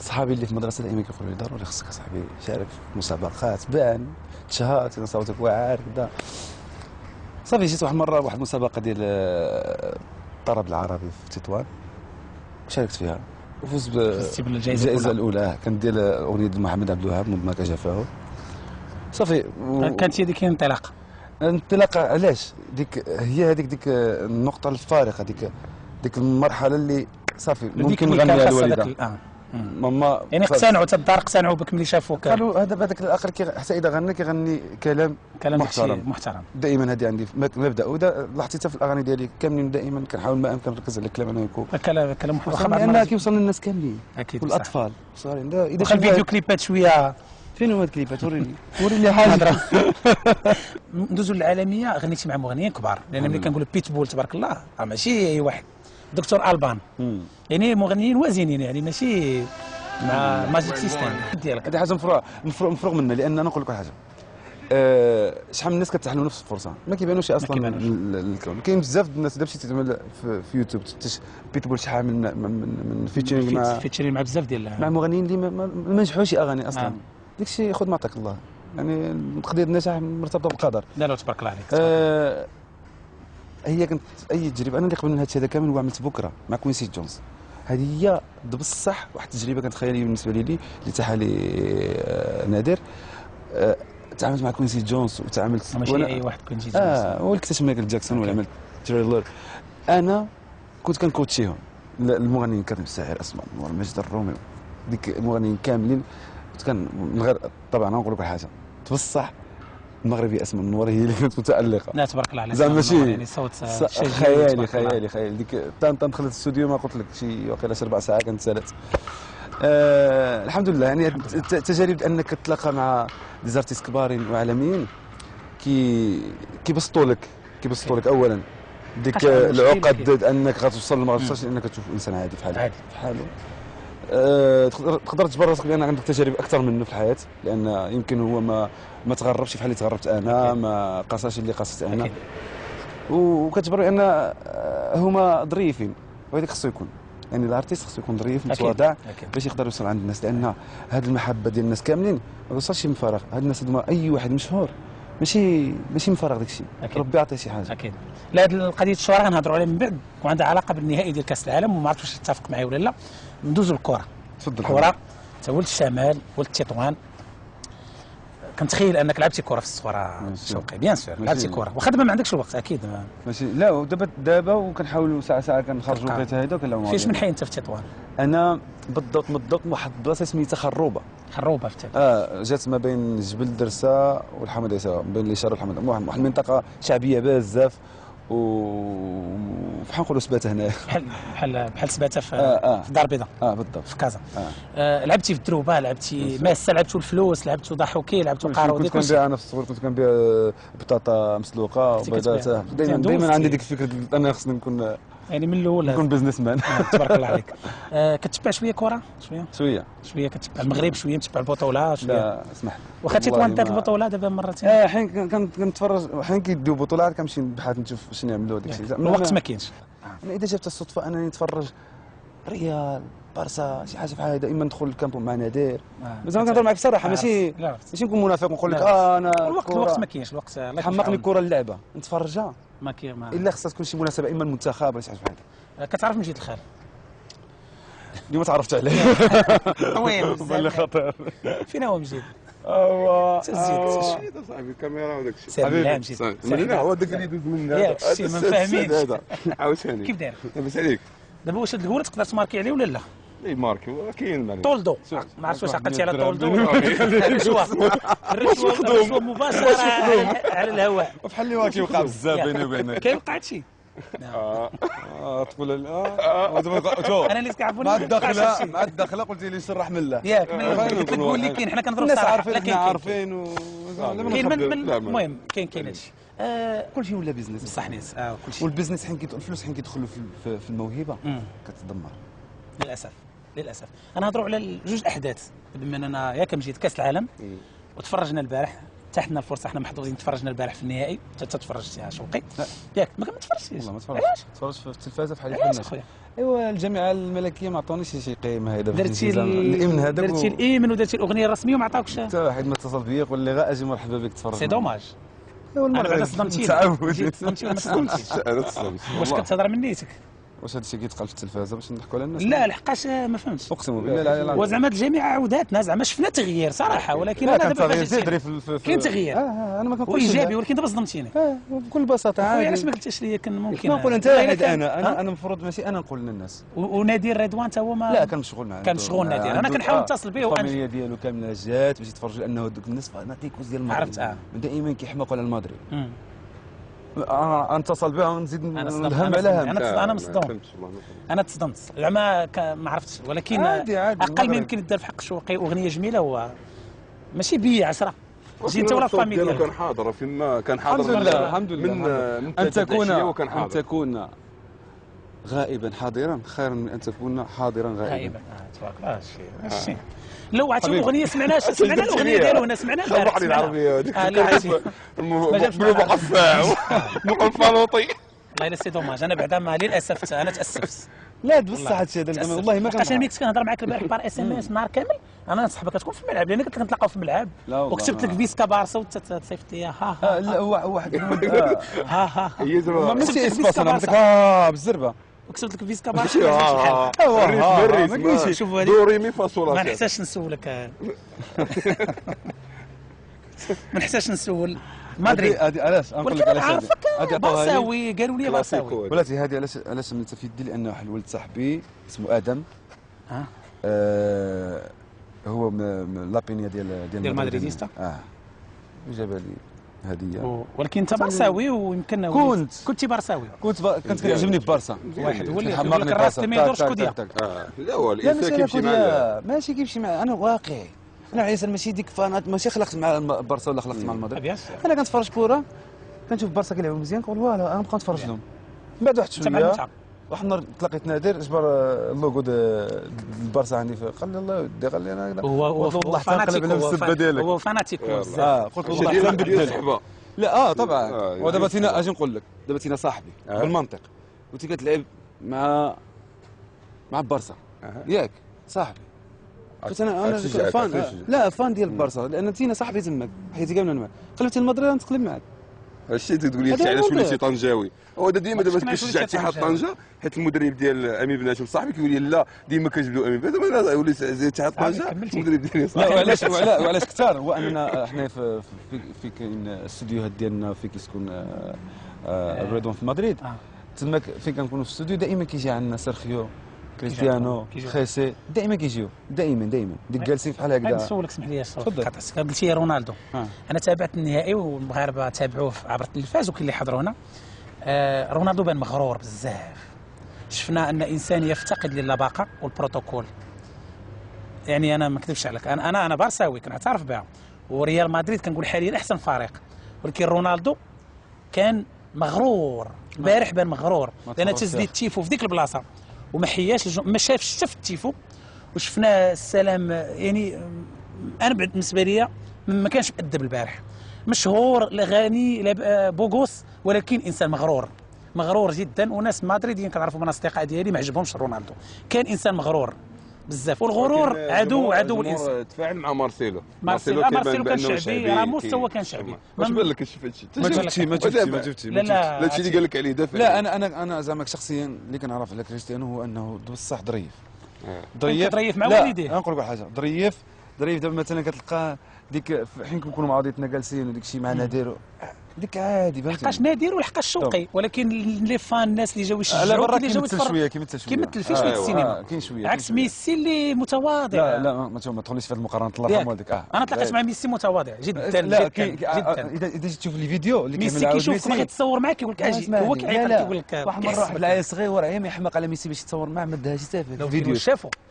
[SPEAKER 12] صحابي اللي في المدرسه دائما كيقولوا لي ضروري خصك اصاحبي شارك في مسابقات بان تشهات صوتك واعر كذا صافي جيت واحد المره واحد المسابقه ديال الطرب العربي في تطوان شاركت فيها وفزت بالجائزه الاولى كانت ديال اغنيه محمد عبد الوهاب ما كجفاه صافي
[SPEAKER 1] كانت هي ديك
[SPEAKER 12] انطلاقه علاش هي هذيك النقطه الفارقه ديك المرحله اللي صافي ممكن نغنيها الوالده ماما
[SPEAKER 1] يعني اقتنعوا حتى الدار اقتنعوا بك ملي شافوك
[SPEAKER 12] قالوا هذاك الاخر حتى اذا غنى كيغني كلام محترم دائما هذه عندي مبدا ودا لاحظتي في الاغاني ديالي كاملين دائما كنحاول ما امكن نركز على الكلام انه يكون
[SPEAKER 1] كلام محترم
[SPEAKER 12] لان كيوصل للناس كاملين
[SPEAKER 1] اكيد
[SPEAKER 12] والاطفال صغارين
[SPEAKER 1] اذا خل الفيديو كليبات شويه
[SPEAKER 12] فين هما الكليبات وريني حاجه
[SPEAKER 1] ندوزو للعالميه غنيتي مع مغنيين كبار لان ملي كنقولوا بيتبول تبارك الله ماشي اي واحد دكتور البان يعني مغنيين وازنين يعني ماشي مع ماجيك سيستم
[SPEAKER 12] ديالك هذه حاجه مفروغ منها لان انا نقول لك حاجه شحال من الناس كتحلم نفس الفرصه ما كيبانوش اصلا الكون كاين بزاف الناس دابا مشيتي تعمل في يوتيوب بيتبول شحال من
[SPEAKER 1] فيتشرين مع بزاف ديال
[SPEAKER 12] مع مغنيين اللي ما نجحوش اغاني اصلا داك الشيء خذ ما عطاك الله يعني قضيه النجاح مرتبطه بالقدر
[SPEAKER 1] لا تبارك الله عليك
[SPEAKER 12] هي كانت اي تجربه انا اللي قبل من هذا الشيء هذا كامل وعملت بكره مع كوينسي جونز هذه هي بصح واحد التجربه كانت خياليه بالنسبه لي اللي تاحها لي نادر تعاملت مع كوينسي جونز وتعاملت
[SPEAKER 1] ماشي اي واحد كوينسي جونز
[SPEAKER 12] هو اللي اكتشف مايكل جاكسون ولا عملت تريلر انا كنت كنكوتشيهم المغنيين كريم الساحر اسماء مجد الرومي ديك المغنيين كاملين كان من غير طبعا نقول لك حاجه بصح المغربي اسماء النور هي اللي كانت متالقه
[SPEAKER 1] لا تبارك الله عليك
[SPEAKER 12] زعما ماشي
[SPEAKER 1] يعني صوت
[SPEAKER 12] خيالي ديك دخلت الاستوديو ما قلت لك شي واقيلا 4 ساعات كانت سالت الحمد لله يعني التجارب انك تتلاقى مع ديزارتيست كبارين وعالميين كيبسطوا لك اولا ديك العقد انك غتوصل ما غتوصلش لانك تشوف انسان عادي في حاله تقدر تجبر راسك بان عندك تجارب اكثر منه في الحياه لان يمكن هو ما تغربش بحال اللي تغربت انا ما قاصاش اللي قاصت انا وكتجبر بان هما ظريفين وهذاك خصو يكون يعني الارتيست خصو يكون ظريف متواضع باش يقدر يوصل عند الناس لان هذه المحبه ديال الناس كاملين ما توصلش من فراغ هاد الناس هذوما اي واحد مشهور ماشي من فراغ داك الشيء ربي عطيه شي حاجه
[SPEAKER 1] اكيد لا هذه القضيه الشهره غنهضروا عليها من بعد وعندها علاقه بالنهائي ديال كاس العالم وما عرفتش واش تتفق معايا ولا لا ندوزوا للكره
[SPEAKER 12] تفضل
[SPEAKER 1] الكره انت ولد الشمال ولد تطوان كنتخيل انك لعبتي كره في الصغرى شوقي بيان سور لعبتي كره واخا دابا ما عندكش الوقت اكيد
[SPEAKER 12] ماشي لا دابا وكنحاولوا ساعه كنخرجوا وقيته هذا وكنلعبوا
[SPEAKER 1] فاش من حي انت في تطوان
[SPEAKER 12] انا بالضبط واحد البلاصه سميتها خروبه
[SPEAKER 1] في تطوان
[SPEAKER 12] جات ما بين جبل درسه والحمديسه بين الاشاره والحمد واحد المنطقه شعبيه بزاف بحال نقولوا سباته هنايا
[SPEAKER 1] بحال سباته في الدار البيضاء
[SPEAKER 12] بالضبط
[SPEAKER 1] في كازا. لعبتي في الدروبه، لعبتي ماسه، لعبتوا الفلوس، لعبتوا ضحوكي، لعبتوا قارودي،
[SPEAKER 12] كنت كنبيع انا في الصغر، كنت كنبيع بطاطا مسلوقه وبيضات. دائما عندي ديك الفكره انا خصني نكون
[SPEAKER 1] يعني من الاول
[SPEAKER 12] نكون بزنس مان.
[SPEAKER 1] تبارك الله عليك. كتبع شويه كره شويه كتبع المغرب، شويه متبع البطوله شويه.
[SPEAKER 12] لا اسمح لي
[SPEAKER 1] واخا تيطوانتات البطوله دابا مرتين.
[SPEAKER 12] حين كنتفرج، حين كيديو بطولات كنمشي نبحث نشوف شنو يعملوا داك الشيء.
[SPEAKER 1] الوقت ما كاينش.
[SPEAKER 12] انا اذا جابت الصدفه انني نتفرج ريال بارسا شي حاجه بحال هكا، دائما ندخل الكامبو مع نادير. زعما كنهضر معك بصراحه، ماشي نكون منافق ونقول لك انا
[SPEAKER 1] الوقت ما كاينش. الوقت
[SPEAKER 12] حمقني الكره اللعبه نتفرجها
[SPEAKER 1] ما كاين
[SPEAKER 12] الا خصها تكون شي مناسبه، اما المنتخب ولا شي حاجه بحال هكا.
[SPEAKER 1] كتعرف من جهه الخال
[SPEAKER 12] اليوم تعرفت عليه
[SPEAKER 1] طويل
[SPEAKER 12] بزاف خطير.
[SPEAKER 1] فين هو مجيد؟
[SPEAKER 12] هو
[SPEAKER 13] شهيد صاحبي الكاميرا وداك الشيء.
[SPEAKER 1] حبيبي مجيد
[SPEAKER 13] من هنا هو داك اللي يدوز من هذا.
[SPEAKER 1] ياك شتي ما فاهمينش
[SPEAKER 13] هذا عاوتاني
[SPEAKER 1] كيف داير؟
[SPEAKER 13] لاباس عليك؟
[SPEAKER 1] دابا واش هاد الهوله تقدر تماركي عليه ولا لا؟
[SPEAKER 13] اي ماركي كاين
[SPEAKER 1] طولدو ما عرفتش واش عقلتي على طولدو الرشوه مباشره على الهواء.
[SPEAKER 12] بحال اللي واقع كيوقع بزاف بيني وبينك.
[SPEAKER 1] كيوقع هادشي
[SPEAKER 12] تقول
[SPEAKER 1] انا اللي كيعرفوني
[SPEAKER 12] مع الدخله قلت لي شرح من الله
[SPEAKER 1] ياك قلت لك قول لي كاين. حنا كنهضروا
[SPEAKER 12] الناس
[SPEAKER 1] الصراحه
[SPEAKER 12] عارفين
[SPEAKER 1] كاين المهم كاين هادشي.
[SPEAKER 12] كلشي ولا بيزنس
[SPEAKER 1] بصح ناس كلشي.
[SPEAKER 12] والبيزنس حين الفلوس حين كيدخلوا في الموهبه كتدمر
[SPEAKER 1] للاسف. انا نهضروا على جوج احداث. بما اننا ياك مجيت كاس العالم وتفرجنا البارح، تحتنا الفرصه، حنا محظوظين تفرجنا البارح في النهائي. انت تفرجتي يا شوقي؟ ياك ما تفرجتيش؟
[SPEAKER 12] والله ما تفرجتش. تفرجت في التلفازه في حال الناس. ايوا الجامعه الملكيه ما عطونيش شي قيمه هذا.
[SPEAKER 1] درتي الايمن ودرتي الاغنيه الرسميه وما عطاوكش
[SPEAKER 12] حتى واحد ما اتصل بيا قال لي غا اجي مرحبا بك تفرج.
[SPEAKER 1] سي دوماج.
[SPEAKER 12] انا
[SPEAKER 1] بعدا صدمتيني.
[SPEAKER 12] تعاود
[SPEAKER 1] ما تصدمتيش. واش كتهضر من نيتك؟
[SPEAKER 12] واش هذا الشيء كيتقال في التلفازه باش نضحكوا على الناس؟
[SPEAKER 1] لا لحقاش ما فهمتش.
[SPEAKER 12] اقسم بالله لا.
[SPEAKER 1] وزعما الجامعه عاوداتنا، زعما شفنا تغيير صراحه، ولكن
[SPEAKER 12] انا
[SPEAKER 1] دابا
[SPEAKER 12] كان تغيير في
[SPEAKER 1] كاين تغيير
[SPEAKER 12] انا ما كنقولش
[SPEAKER 1] وايجابي، ولكن دابا صدمتيني.
[SPEAKER 12] بكل بساطه عادي.
[SPEAKER 1] علاش ما قلتيش لي كان ممكن
[SPEAKER 12] نقول انت انا المفروض ماشي انا نقول للناس.
[SPEAKER 1] ونادر رضوان تا هو ما
[SPEAKER 12] لا كان مشغول معاه.
[SPEAKER 1] كان مشغول نادر. انا كنحاول نتصل به
[SPEAKER 12] الفاميليا ديالو كامله جات باش يتفرجوا، لانه دوك الناس نعطيك ديال المغرب
[SPEAKER 1] عرفت.
[SPEAKER 12] دائما كيحماقوا على المغرب. انا اتصل بها ونزيد نهم على هم.
[SPEAKER 1] انا مصدوم. انا تصدمت زعما ما عرفتش، ولكن
[SPEAKER 12] عادي
[SPEAKER 1] اقل ما يمكن يدار في حق شوقي اغنيه جميله. هو ماشي بيع 10 جي انت ولا الفامي ديالك
[SPEAKER 13] كان حاضر فيما كان حاضر.
[SPEAKER 12] الحمد لله
[SPEAKER 13] من
[SPEAKER 12] ان تكون غائبا حاضرا خير من ان تكون حاضرا غائبا.
[SPEAKER 1] تبارك الله. ماشي لو عرفتي الاغنيه سمعنا الاغنيه ديالو هنا سمعنا البارح.
[SPEAKER 13] العربيه هذيك مقفى لوطي.
[SPEAKER 1] والله الا سي دوماج. انا بعدا ما للاسف انا تاسفت.
[SPEAKER 12] لا بصح هادشي هذا والله ما كان.
[SPEAKER 1] عشان ملي كنت كنهضر معاك البارح بار اس ام اس النهار كامل، انا نصحبك كتكون في الملعب، لان قلت لك نتلاقاو في الملعب وكتبت لك فيسكا بارسا وانت تصيفط لي
[SPEAKER 12] لا واحد
[SPEAKER 1] ها
[SPEAKER 13] هي زعما
[SPEAKER 12] ماشي اسباس انا عندك بالزربه
[SPEAKER 1] وكتبت لك فيسكا بارسا.
[SPEAKER 13] ما تقولش
[SPEAKER 1] شوف هذه
[SPEAKER 13] دوري مي فاصولا.
[SPEAKER 1] ما نحتاجش نسولك ما نحتاجش نسول مدريد.
[SPEAKER 12] هذه علاش نقول لك علاش
[SPEAKER 1] هذه بارساوي قالوا لي بارساوي.
[SPEAKER 12] ولاتي هذه علاش سميتها في يدي، لانه واحد الولد صاحبي اسمه ادم هو لابينيا ديال
[SPEAKER 1] مدريديستا.
[SPEAKER 12] جاب لي هديه.
[SPEAKER 1] ولكن انت بارساوي ويمكن كنت بارساوي.
[SPEAKER 12] كنت كيعجبني ببارسا.
[SPEAKER 1] واحد هو اللي يقول لك الراس اللي ما يدورش كوديا.
[SPEAKER 13] لا هو الانسان كيمشي مع
[SPEAKER 12] ماشي كيمشي مع انا واقعي. انا عيسى ماشي ديك فانات، ماشي خلقت مع بارسا ولا خلقت مع المدريد. انا كنتفرج كره كنشوف بارسا كيلعبوا مزيان كنقول فوالا انا نبقى نتفرج لهم. من بعد واحد شويه واحد النهار تلاقيت نادر جبر اللوغو ديال البارسا عندي قال لي الله يودي قال لي انا
[SPEAKER 1] والله
[SPEAKER 12] فاناتيك السبه ديالك.
[SPEAKER 1] هو فاناتيك
[SPEAKER 12] قلت والله
[SPEAKER 13] نبدل.
[SPEAKER 12] لا طبعا. ودابا تينا اجي نقول لك دابا تينا صاحبي بالمنطق وانت كتلعب مع بارسا ياك صاحبي. قلت انا فان فان ديال بارسا، لان تينا صاحبي تماك حياتي كامله معاك. قلت المدريد نتقلب معاك.
[SPEAKER 13] هادشي تقول لي علاش وليتي طنجاوي. هو ديما دابا كيشجع اتحاد طنجه، حيت المدرب ديال امين بن هاشم صاحبي كيقول لي لا ديما كنجبدوا امين. دابا انا وليت اتحاد طنجه المدرب ديالي
[SPEAKER 12] صاحبي. لا وعلاش كثار هو اننا حنا في كاين الاستوديوهات ديالنا في كيسكن الريدون في مدريد. تماك فين كنكونوا في الاستوديو دائما كيجي عندنا سيرخيو كريستيانو خيسي دائما كيجيو دائما ديك جالسين بحال هكذا.
[SPEAKER 1] نسولك اسمح لي قلتي رونالدو. انا تابعت النهائي والمغاربه تابعوه عبر التلفاز وكاين اللي حضروا هنا. رونالدو بان مغرور بزاف. شفنا ان انسان يفتقد للباقه والبروتوكول. يعني انا ما نكذبش عليك، انا بارساوي كنعترف بها، وريال مدريد كنقول حاليا احسن فريق، ولكن رونالدو كان مغرور. البارح بان مغرور لان تزديد التيفو في ديك البلاصه وما حياش ما شافش حتى في التيفو، وشفنا السلام. يعني انا بالنسبه لي ما كانش مؤدب البارح، مشهور لا غني لا بوغوس، ولكن انسان مغرور جدا. وناس مدريديين كنعرفوا من الاصدقاء ديالي ما عجبهمش رونالدو، كان انسان مغرور بزاف، والغرور عدو الانسان.
[SPEAKER 13] تفاعل مع مارسيلو
[SPEAKER 1] كان شعبي، راموس هو كان شعبي.
[SPEAKER 13] واش بان لك شفت هادشي؟
[SPEAKER 12] ما شفتي
[SPEAKER 13] لا هادشي اللي قال لك عليه دافع.
[SPEAKER 12] لا انا زعما شخصيا اللي كنعرف على كريستيانو هو انه بصح ظريف
[SPEAKER 1] مع والديه.
[SPEAKER 12] نقول لك حاجه، ظريف دابا مثلا كتلقى ديك حين كنكونوا مع بعضياتنا جالسين وديك الشيء مع نادير ديك عادي فهمتي.
[SPEAKER 1] لحقاش نادير ولحقاش شوقي، ولكن لي فان الناس اللي جاو يشجعوا اللي جاو يتفرجوا كيمثل في شويه السينما
[SPEAKER 12] كاين شويه
[SPEAKER 1] عكس ميسي اللي متواضع.
[SPEAKER 12] لا ما تدخليش في هذه المقارنه الله يرحمه والديك.
[SPEAKER 1] انا تلاقيت مع ميسي متواضع جدا.
[SPEAKER 12] لا اذا جيت تشوف لي فيديو اللي
[SPEAKER 1] ميسي كيشوف ما كيتصور معاك كيقول لك اجي، هو كيعيط كيقول لك
[SPEAKER 12] واحد مره واحد العيل صغير عيا ما يحمق على ميسي باش يتصور معاه، ما داهاش حتى في
[SPEAKER 1] الفيديو.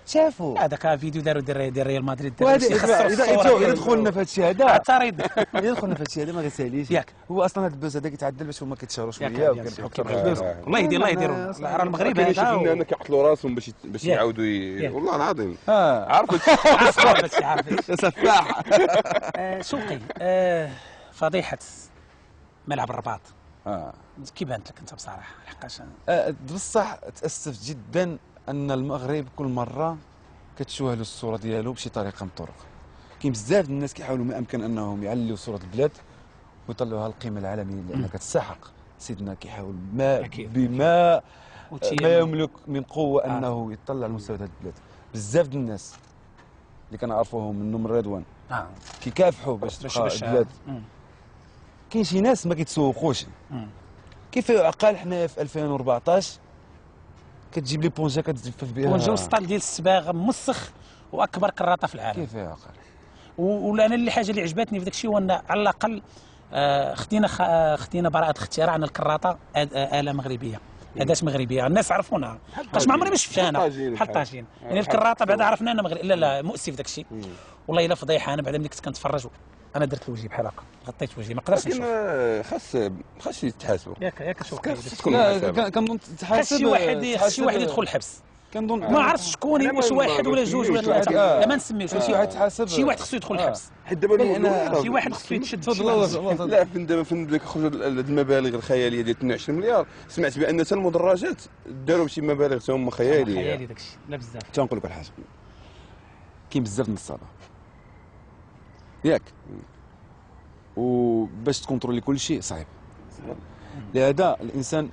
[SPEAKER 1] شافوا هذاك فيديو داروا ديال ريال مدريد.
[SPEAKER 12] اذا دخلنا في هذا الشيء هذا
[SPEAKER 1] اعترض
[SPEAKER 12] اذا دخلنا في هذا الشيء هذا ما غيساليش. هو اصلا هذا البوز هذا كيتعدل باش هما كيتشهروا شويه
[SPEAKER 1] الله يديروا راه المغرب هذا
[SPEAKER 13] انا كيعطلوا راسهم باش يعاودوا والله العظيم
[SPEAKER 12] عارف سفاح.
[SPEAKER 1] شوقي فضيحه ملعب الرباط كي بانت لك انت بصراحه؟ لحقاش
[SPEAKER 12] بصح تاسف جدا ان المغرب كل مره كتشوه له الصوره ديالو بشي طريقه من الطرق. كاين بزاف ديال الناس كيحاولوا ما امكن انهم يعليوا صوره البلاد ويطلعوها القيمه العالميه لانها كتستحق. سيدنا كيحاول بما يملك من قوه انه يطلع لمستوى هذه البلاد. بزاف ديال الناس اللي كنعرفوهم منهم الرضوان كيكافحوا باش تبقى البلاد. كاين شي ناس ما كيتسوقوش. كيف يعقل حنا في 2014 كتجيب لي بونجا كتزفف بها
[SPEAKER 1] بونجا وسطال ديال السباغ موسخ واكبر كراطه في العالم.
[SPEAKER 12] كيف يعقل؟
[SPEAKER 1] وانا اللي حاجه اللي عجبتني في داك الشيء هو ان على الاقل خدينا براءه اختراع عن الكراطه آلة مغربيه، أداة مغربيه. الناس عرفونا باش ما عمري ما شفتها انا بحال طاجين. يعني الكراطه بعدا عرفنا انا مغربي. لا مؤسف داك الشيء والله الا فضيحه. انا بعدا ملي كنت كنتفرج انا درت الوجهي بحال هكا، غطيت وجهي ما قدرتش نشوف.
[SPEAKER 13] خاص يتحاسبوا.
[SPEAKER 1] ياك شوف
[SPEAKER 12] كنظن تحاسب.
[SPEAKER 1] شي واحد يدخل الحبس.
[SPEAKER 12] كنظن
[SPEAKER 1] ما عرفتش شكون، واش واحد ولا جوج ولا ثلاثه، لا ما نسميوش.
[SPEAKER 12] شي واحد تحاسب،
[SPEAKER 1] شي واحد خصو يدخل الحبس.
[SPEAKER 13] حيت دابا
[SPEAKER 1] شي واحد خصو يتشد.
[SPEAKER 13] لا دابا فين بدات خرجوا المبالغ الخياليه ديال 22 مليار. سمعت بان حتى المدرجات داروا بشي مبالغ حتى هما خياليه.
[SPEAKER 1] داكشي لا بزاف.
[SPEAKER 12] تنقول لك الحاجه، كاين بزاف د النصابه ياك، وباش تكونترولي كل شيء صعيب. لهذا الانسان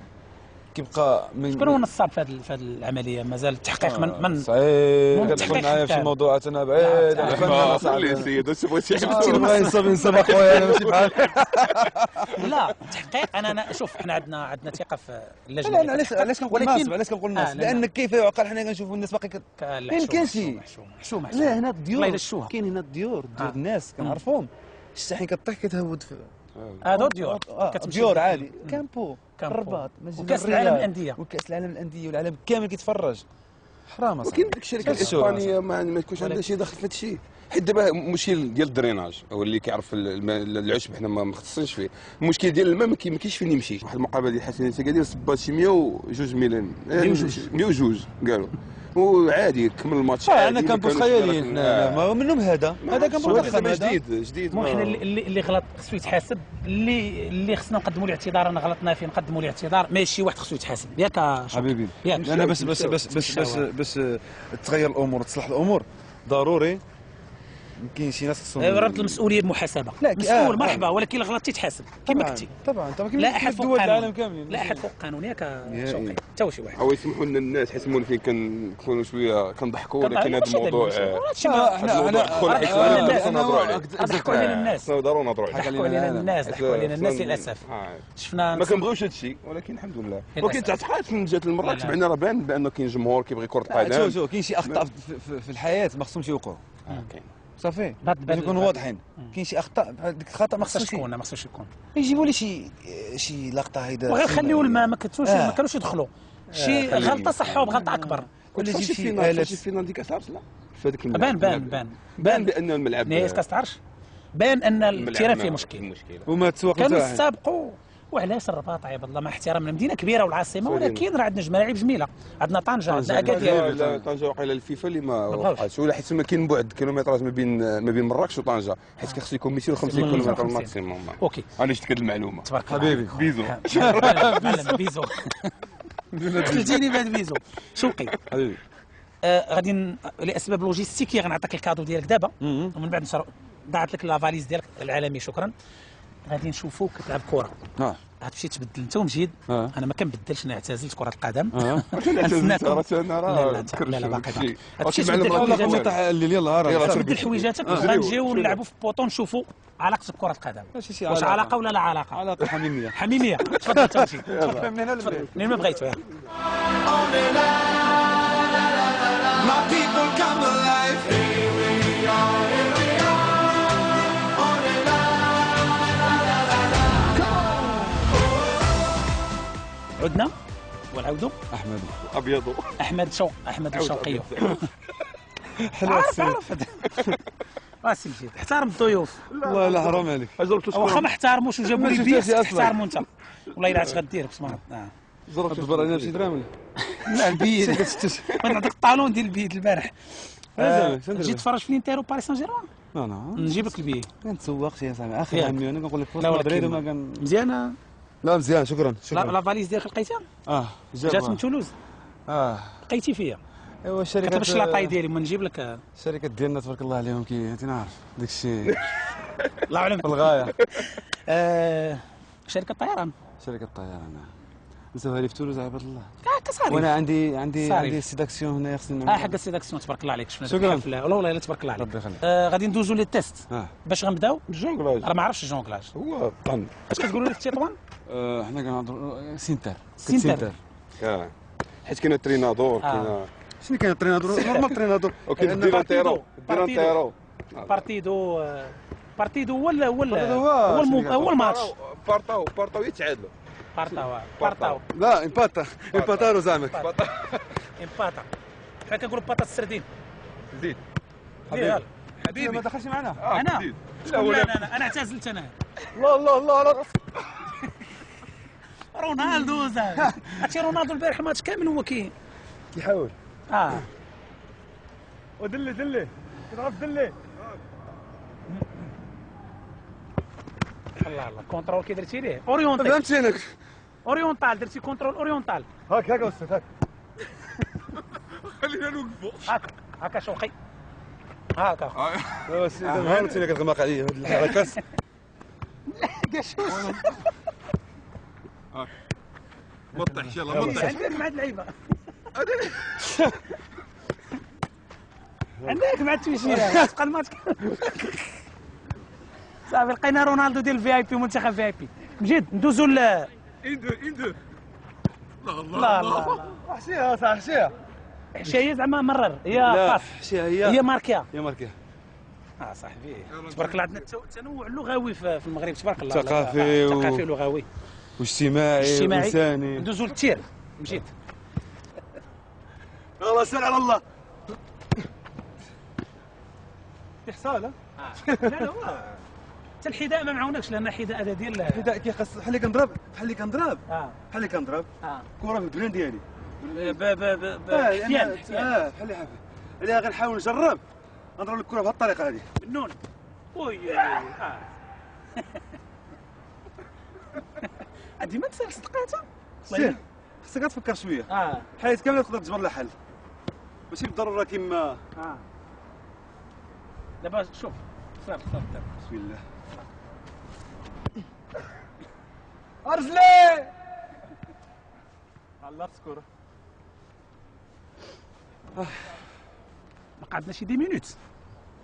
[SPEAKER 12] كيبقى
[SPEAKER 1] شكون هو النصاب في هذه العمليه؟ مازال التحقيق من
[SPEAKER 12] صعيب. كتدخل معايا في شي موضوعات انا بعيد.
[SPEAKER 13] خلي السيد واش بغيتي
[SPEAKER 12] نصاب اخويا انا ماشي بحال.
[SPEAKER 1] لا التحقيق انا شوف حنا عندنا ثقه في اللجنه.
[SPEAKER 12] لا علاش كنقول الناس؟ علاش كنقول الناس؟ لان كيف يعقل حنا كنشوفوا الناس باقي ما يمكنش.
[SPEAKER 1] محشومه.
[SPEAKER 12] لا هنا الديور كاين، هنا الديور الناس كنعرفوهم. شتي حين كطيح كتهود في
[SPEAKER 1] هادو ديور
[SPEAKER 12] ديور عادي. كامبو الرباط
[SPEAKER 1] وكاس العالم للانديه
[SPEAKER 12] وكاس العالم للانديه والعالم كامل كيتفرج. حرام اصاحبي.
[SPEAKER 13] ولكن ديك الشركه الاسبانيه ما تكونش عندها شي دخل في هذا الشيء. حيت دابا المشكل ديال الدريناج هو اللي كيعرف العشب حنا ما مختصينش فيه. المشكل ديال الماء ما كاينش فين يمشي. واحد المقابله ديال حسن قال صبات شي 102 مليون 102 قالوا وعادي كمل الماتش.
[SPEAKER 12] انا كنبوس خيالي حنا منهم هذا كنبوس
[SPEAKER 13] جديد.
[SPEAKER 1] مو حنا اللي غلط خصو يتحاسب. اللي خصنا نقدموا له اعتذار. انا غلطنا فيه نقدموا له اعتذار. ماشي واحد خصو يتحاسب. ياك
[SPEAKER 12] حبيبي انا باش تغير الامور وتصلح الامور ضروري كاين شي ناس خصهم
[SPEAKER 1] ربط المسؤوليه بمحاسبه. مسؤول مرحبا، ولكن الا غلطتي تحاسب كما كنتي.
[SPEAKER 12] طبعا
[SPEAKER 1] لا احد فوق العالم كاملين. لا احد فوق القانون. ياك شوقي حتى شي واحد.
[SPEAKER 13] او يسمحوا لنا الناس حيسمونا فين كنكونوا شويه كنضحكوا، ولكن هذا الموضوع
[SPEAKER 1] ضحكوا علينا الناس.
[SPEAKER 13] ضروري نهضروا
[SPEAKER 1] ضحكوا علينا الناس للاسف. شفنا
[SPEAKER 13] ما كنبغيوش هذا الشيء، ولكن الحمد لله. ولكن تعرف من جهه المرات تبعنا راه بان بانه كاين جمهور كيبغي كره القدم.
[SPEAKER 12] كاين شي اخطاء في الحياه ما خصهمش يوقعوا.
[SPEAKER 13] كاين
[SPEAKER 12] صافي
[SPEAKER 1] بعد
[SPEAKER 12] باش نكونوا واضحين. كاين شي اخطاء ديك الخطا ما خصهاش
[SPEAKER 1] يكون، ما خصوش يكون.
[SPEAKER 12] يجيبوا لي شي لقطه هيدا
[SPEAKER 1] وغير خليو الماء ما كانوش يدخلوا شي غلطه صحوا بغلطه اكبر.
[SPEAKER 12] ولا يجيب شي
[SPEAKER 13] آلات. شي فينال ديك كاس العرش لا في هذاك الملعب.
[SPEAKER 1] بان
[SPEAKER 13] بان الملعب
[SPEAKER 1] نهاية كاس العرش بان ان التيران فيه مشكل.
[SPEAKER 12] وما تسوق
[SPEAKER 1] كانوا يستابقوا. وعلاش الرباط عيب الله مع احترامنا مدينه كبيره والعاصمه، ولكن راه عندنا ملاعب جميله، عندنا طنجه، عندنا اكادير.
[SPEAKER 13] طنجه وقيله الفيفا اللي ما وقعتش، ولا حيت ما كاين بعد كيلومترات ما بين مراكش وطنجه، حيت كيخصو يكون 250 كيلومتر ماكسيموم.
[SPEAKER 1] اوكي
[SPEAKER 13] انا شفت هذه المعلومه.
[SPEAKER 1] تبارك
[SPEAKER 13] حبيبي بيزو.
[SPEAKER 1] بيزو قلتيني بعد بيزو شوقي
[SPEAKER 13] حبيبي.
[SPEAKER 1] غادي لاسباب لوجيستيكيه غنعطيك الكادو ديالك دابا، ومن بعد ضاعت لك لافاليز ديالك العالمي. شكرا. غادي نشوفوك كتلعب كره. غتمشي تبدل انت ومجيد. انا ما كنبدلش، انا اعتزلت كره القدم.
[SPEAKER 13] نستناكم.
[SPEAKER 1] لا باقي غتمشي تبدل حويجاتك.
[SPEAKER 12] يلا
[SPEAKER 1] تبدل حويجاتك وغنجيو نلعبوا في البوطو نشوفوا علاقتك بكره القدم. واش علاقه ولا لا علاقه؟
[SPEAKER 12] علاقه حميميه.
[SPEAKER 1] حميميه. تفضل تمشي. منين ما بغيتو. عدنا والعودو
[SPEAKER 12] احمد
[SPEAKER 13] ابيض
[SPEAKER 1] احمد الشوقي.
[SPEAKER 12] حلو
[SPEAKER 1] عارف واسي مجيد احترم الضيوف.
[SPEAKER 12] والله لا حرام عليك.
[SPEAKER 1] واخا ما احترموش وجابوا لي بيس تحترموا انت. والله الا غتغدير بسم الله.
[SPEAKER 12] ضربت تجبر علينا بشي درهم.
[SPEAKER 1] لا البيت نعطيك الطالون ديال البيت البارح. جيت تفرج في الانتر وباريس سان جيرمان.
[SPEAKER 12] لا
[SPEAKER 1] نجيب لك البيت.
[SPEAKER 12] كنتسوقش يا صاحبي اخر عامي انا كنقول لك فوز مدريد وما كان
[SPEAKER 1] مزيانه.
[SPEAKER 12] لا مزيان شكرا.
[SPEAKER 1] لا فاليز ديالك لقيتها؟ جات من تولوز. لقيتي فيها.
[SPEAKER 12] ايوا الشركه
[SPEAKER 1] كتبش لاطاي ديالي ما نجيب لك.
[SPEAKER 12] الشركات ديالنا تبارك الله عليهم انت عارف داك الشيء.
[SPEAKER 1] الله اعلم.
[SPEAKER 12] في الغايه.
[SPEAKER 1] شركه الطيران.
[SPEAKER 12] شركه الطيران نسويها لي في تولوز عباد الله.
[SPEAKER 1] كصاري.
[SPEAKER 12] وانا عندي سيداكسيون هنا خصني
[SPEAKER 1] حق السيداكسيون تبارك الله عليك. شفنا
[SPEAKER 12] شكرا.
[SPEAKER 1] والله الا تبارك الله عليك.
[SPEAKER 12] ربي يخليك.
[SPEAKER 1] غادي ندوزو لي تيست. باش غنبداو
[SPEAKER 13] الجونغلاج.
[SPEAKER 1] راه ما عرفتش الجونغلاج.
[SPEAKER 13] هو طن.
[SPEAKER 1] اش كتقولوا لي في التطوان؟
[SPEAKER 12] حنا كنهضروا سينتر.
[SPEAKER 13] حيت كاين الترينادور كاين
[SPEAKER 12] شنو كاين الترينادور نورمال الترينادور
[SPEAKER 13] وكاين الديرانتيرو
[SPEAKER 1] بارتيدو هو الماتش.
[SPEAKER 13] بارطاو يتعادلوا.
[SPEAKER 1] بارطاو
[SPEAKER 12] لا امباتارو زعما
[SPEAKER 1] امباتا. حنا كنقولوا باطا السردين.
[SPEAKER 13] زيد
[SPEAKER 1] حبيبي
[SPEAKER 12] ما دخلش معنا.
[SPEAKER 1] انا انا اعتزلت انا.
[SPEAKER 12] الله
[SPEAKER 1] رونالدو زاد. عرفتي رونالدو البارح الماتش كامل هو
[SPEAKER 12] كيحاول.
[SPEAKER 4] ودلي كتعرف دلي.
[SPEAKER 1] الله كونترول كي درتي ليه اوريونتال.
[SPEAKER 12] فهمتي انا
[SPEAKER 1] اوريونتال درتي كونترول اوريونتال.
[SPEAKER 12] هاك استاذ هاك.
[SPEAKER 13] خلينا نوقفوا.
[SPEAKER 1] هاكا شوقي هاكا.
[SPEAKER 12] سيدي فهمتي انا كتغمق عليا هاد الحركات.
[SPEAKER 1] لا شوف
[SPEAKER 13] ما طيحش يلاه ما طيحش.
[SPEAKER 1] عندك مع هاد اللعيبه. عندك مع التويشيره تبقى الماتش. صافي لقينا رونالدو ديال الفي اي بي منتخب في اي بي. مجيد ندوزو ل
[SPEAKER 13] اندو
[SPEAKER 1] لا
[SPEAKER 12] حشيها صح
[SPEAKER 1] حشيه زعما مرر هي باس. هي ماركيا. صاحبي تبارك الله عندنا التنوع اللغوي في المغرب تبارك الله.
[SPEAKER 12] ثقافي
[SPEAKER 1] ولغوي
[SPEAKER 12] واجتماعي وانساني.
[SPEAKER 1] ندوزو للتير. مجيد
[SPEAKER 12] الله سهل على الله. حصاله.
[SPEAKER 1] لا حتى الحذاء ما معاونكش لان الحذاء هذا ديال
[SPEAKER 12] الحذاء كيخص بحال اللي كنضرب كره في البلان ديالي.
[SPEAKER 1] حفيان
[SPEAKER 12] بحال اللي حافي. اللي غنحاول نجرب نضرب الكره بهذه الطريقه هذه.
[SPEAKER 1] بالنون. ديما تسال صدقاتها.
[SPEAKER 12] خصك تفكر شويه. حيت كامله تقدر تجبر لها حل. ماشي بالضروره كيما.
[SPEAKER 1] دابا شوف صافي
[SPEAKER 12] بسم الله.
[SPEAKER 4] ارجلي
[SPEAKER 12] على الكره.
[SPEAKER 1] بقى عندنا شي 10 مينوت.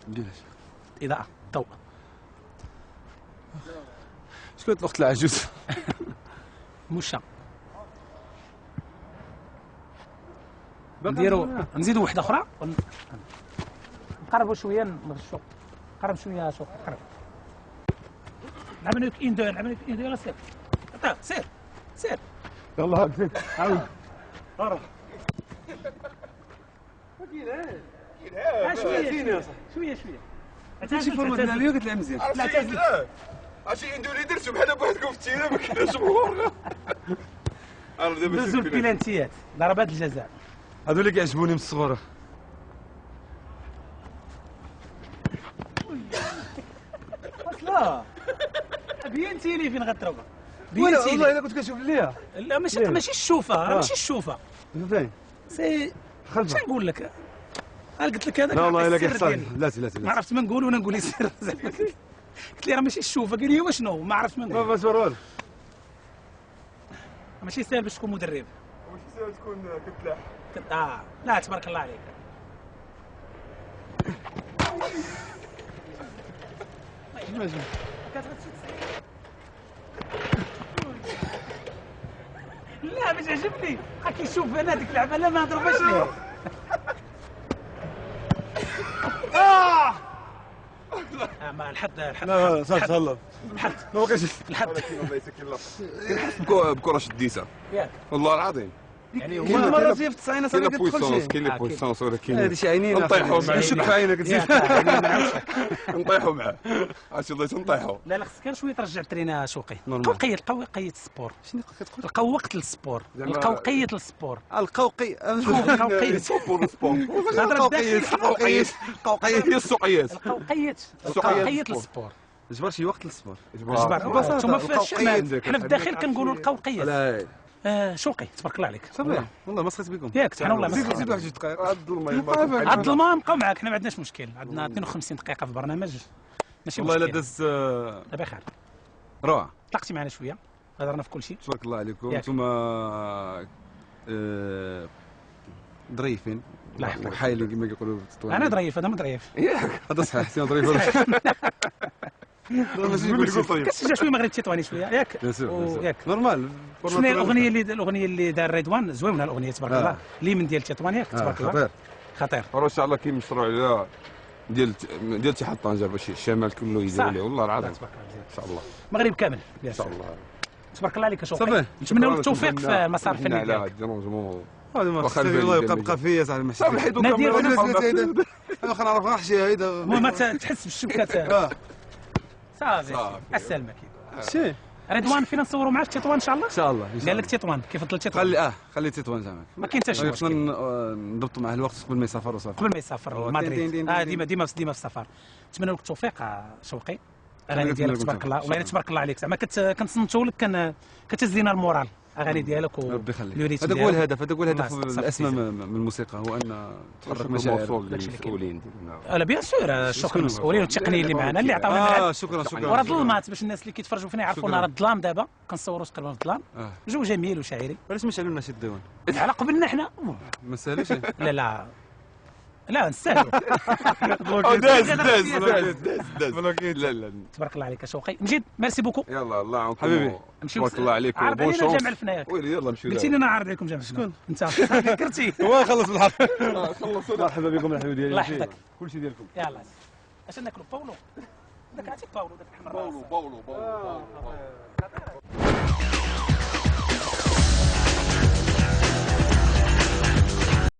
[SPEAKER 12] نديرها
[SPEAKER 1] اضاءه ضوء.
[SPEAKER 12] شكون الاخت العجوز؟
[SPEAKER 1] مشا نديرو نزيدو وحده اخرى نقربوا شويه نغشوا. قرب شويه شوف قرب. لعبنا لك اندو يلا سير. سير.
[SPEAKER 9] يلا هاك زيد عاود.
[SPEAKER 4] قرب.
[SPEAKER 1] شويه.
[SPEAKER 12] شي فورمات نعميو قلت لها مزيان.
[SPEAKER 13] لا تعزل. عرفتي اندو اللي درتو بحال بوحدكم في التيران ما كاينش جمهور. انا دابا
[SPEAKER 1] دوزو البلانتيات ضربات الجزاء.
[SPEAKER 12] هادو اللي كيعجبوني من الصغر.
[SPEAKER 1] لا بينتي لي فين غتضربها.
[SPEAKER 12] والله الا كنت كنشوف ليها.
[SPEAKER 1] لا ماشي الشوفه ماشي الشوفه.
[SPEAKER 12] فين؟
[SPEAKER 1] سي اش نقول لك؟ انا قلت لك هذاك
[SPEAKER 12] لا والله الا كيحصل. لا
[SPEAKER 1] ما عرفت ما نقول وانا نقول السر. قلت لي راه ماشي الشوفه قال لي واشنو ما عرفت ما نقول.
[SPEAKER 12] ما صور والو.
[SPEAKER 1] ماشي ساهل باش تكون مدرب.
[SPEAKER 13] ماشي ساهل تكون كتلاح.
[SPEAKER 1] لا تبارك الله عليك. لا باش عجبني كيشوف انا ديك اللعبه لا ما نضربهاش ليه. ما الحد
[SPEAKER 12] لا صافي الله.
[SPEAKER 1] الحد
[SPEAKER 12] ما بقاش
[SPEAKER 1] الحد
[SPEAKER 13] الله يسكن الله. بكره شديسه.
[SPEAKER 1] ياك
[SPEAKER 13] والله العظيم.
[SPEAKER 12] يعني هما مرات في التصعينه صافي كتدخل شي.
[SPEAKER 13] كاين لي بويسونس ولكن
[SPEAKER 12] هذه شي عينين
[SPEAKER 13] نطيحوا معاه.
[SPEAKER 12] نشد في عينك تزيد.
[SPEAKER 13] نطيحوا معاه. عرفتي الله نطيحوا.
[SPEAKER 1] لا خصك غير شويه ترجع ترينا شوقي. القوقيه السبور.
[SPEAKER 12] شنو كتقول؟
[SPEAKER 1] القوقيه السبور. القوقيه السبور.
[SPEAKER 12] القوقي
[SPEAKER 1] القوقيه
[SPEAKER 13] سبور سبور.
[SPEAKER 12] القوقيه
[SPEAKER 13] هي السوقيات.
[SPEAKER 1] القوقيه السبور.
[SPEAKER 12] جبر شي وقت للسبور.
[SPEAKER 1] جبر ثم في الشمال حنا في الداخل كنقولوا القوقيه.
[SPEAKER 12] لا
[SPEAKER 1] شوقي تبارك الله عليك.
[SPEAKER 12] صافي والله ما سخيت بكم.
[SPEAKER 1] ياك انا والله ما
[SPEAKER 12] زيد واحد 2 دقائق.
[SPEAKER 1] عاد الظلمه نبقاو معاك حنا ما عندناش مشكل. عندنا 52 دقيقه في البرنامج ماشي مشكل.
[SPEAKER 12] والله الا داز
[SPEAKER 1] دابا خير.
[SPEAKER 12] روعه.
[SPEAKER 1] طلقتي معنا شويه هضرنا في كل شيء.
[SPEAKER 12] تبارك الله عليكم. انتم ظريفين.
[SPEAKER 1] الله يحفظك.
[SPEAKER 12] حايلين كما كيقولوا بالتطوير.
[SPEAKER 1] انا ظريف هذا ما ظريف.
[SPEAKER 12] ياك هذا صحيح سي ظريف.
[SPEAKER 1] كتشجع شويه مغرب تطواني شويه ياك.
[SPEAKER 12] ياك نورمال.
[SPEAKER 1] شنو هي الاغنيه اللي دار رضوان زوينه الاغنيه تبارك الله اللي من ديال تطوان ياك تبارك الله. خطير.
[SPEAKER 13] ان شاء الله كاين مشروع على ديال اتحاد طنجة باش الشمال كله يديروا ليه والله العظيم. ان شاء الله.
[SPEAKER 1] المغرب كامل
[SPEAKER 13] ان شاء الله.
[SPEAKER 1] تبارك الله عليك شوقي. نتمنى لك التوفيق في المسار الفني ديالك.
[SPEAKER 12] هذا ما خصني الله يبقى فيا صاحبي ماشي.
[SPEAKER 1] نادي
[SPEAKER 12] انا خلينا نعرف نحشي هيدا.
[SPEAKER 1] المهم ما تحس بالشبكات. صافي السلامه كي.
[SPEAKER 12] شي
[SPEAKER 1] رضوان فينا نصوروا معاك تطوان ان شاء الله.
[SPEAKER 12] ان شاء الله.
[SPEAKER 1] قال لك تطوان كيفضل تطوان.
[SPEAKER 12] خلي تطوان زعما.
[SPEAKER 1] ما كاين حتى شي مشكل.
[SPEAKER 12] نضبطوا معاه الوقت قبل ما يسافر وصافي.
[SPEAKER 1] قبل ما يسافر لمدريد. ديما في السفر. نتمنى لك التوفيق شوقي. اغاني ديالك تبارك الله والله تبارك الله عليك زعما كنصنتوا لك كتزينا المورال اغاني ديالك
[SPEAKER 12] ربي يخليك. هذا هو الهدف الاسمى من الموسيقى هو ان تحرك مشاعر
[SPEAKER 13] المسؤولين.
[SPEAKER 1] لا بيان سور الشكر للمسؤولين والتقنيين اللي معنا اللي عطاونا
[SPEAKER 12] شكرا
[SPEAKER 1] وراه الظلمات باش الناس اللي كيتفرجوا فينا يعرفوا راه الظلام دابا كنصوروا تقريبا في الظلام. جو جميل وشاعري.
[SPEAKER 12] علاش ما شعلوا لنا شي الديوان
[SPEAKER 1] على قبلنا حنا
[SPEAKER 12] ما سالوش.
[SPEAKER 1] لا نستاهلوا.
[SPEAKER 13] داز لا
[SPEAKER 1] تبارك الله عليك شوقي نجد ميرسي بوكو.
[SPEAKER 13] يلا الله يعاونكم
[SPEAKER 12] حبيبي.
[SPEAKER 13] تبارك الله عليك
[SPEAKER 1] وبون شونس. جامع الفنايات
[SPEAKER 13] ويلي يلا نمشيو.
[SPEAKER 1] قلتي لي انا عارض عليكم جامع شكون انت فكرتي.
[SPEAKER 12] هو خلص بالحرف.
[SPEAKER 13] خلصوا.
[SPEAKER 12] مرحبا بكم الحبيب ديالي.
[SPEAKER 1] الله يحفظك.
[SPEAKER 12] كلشي ديالكم.
[SPEAKER 1] يلا اش ناكلوا باولو داك عرفتي باولو داك الحمر
[SPEAKER 13] باولو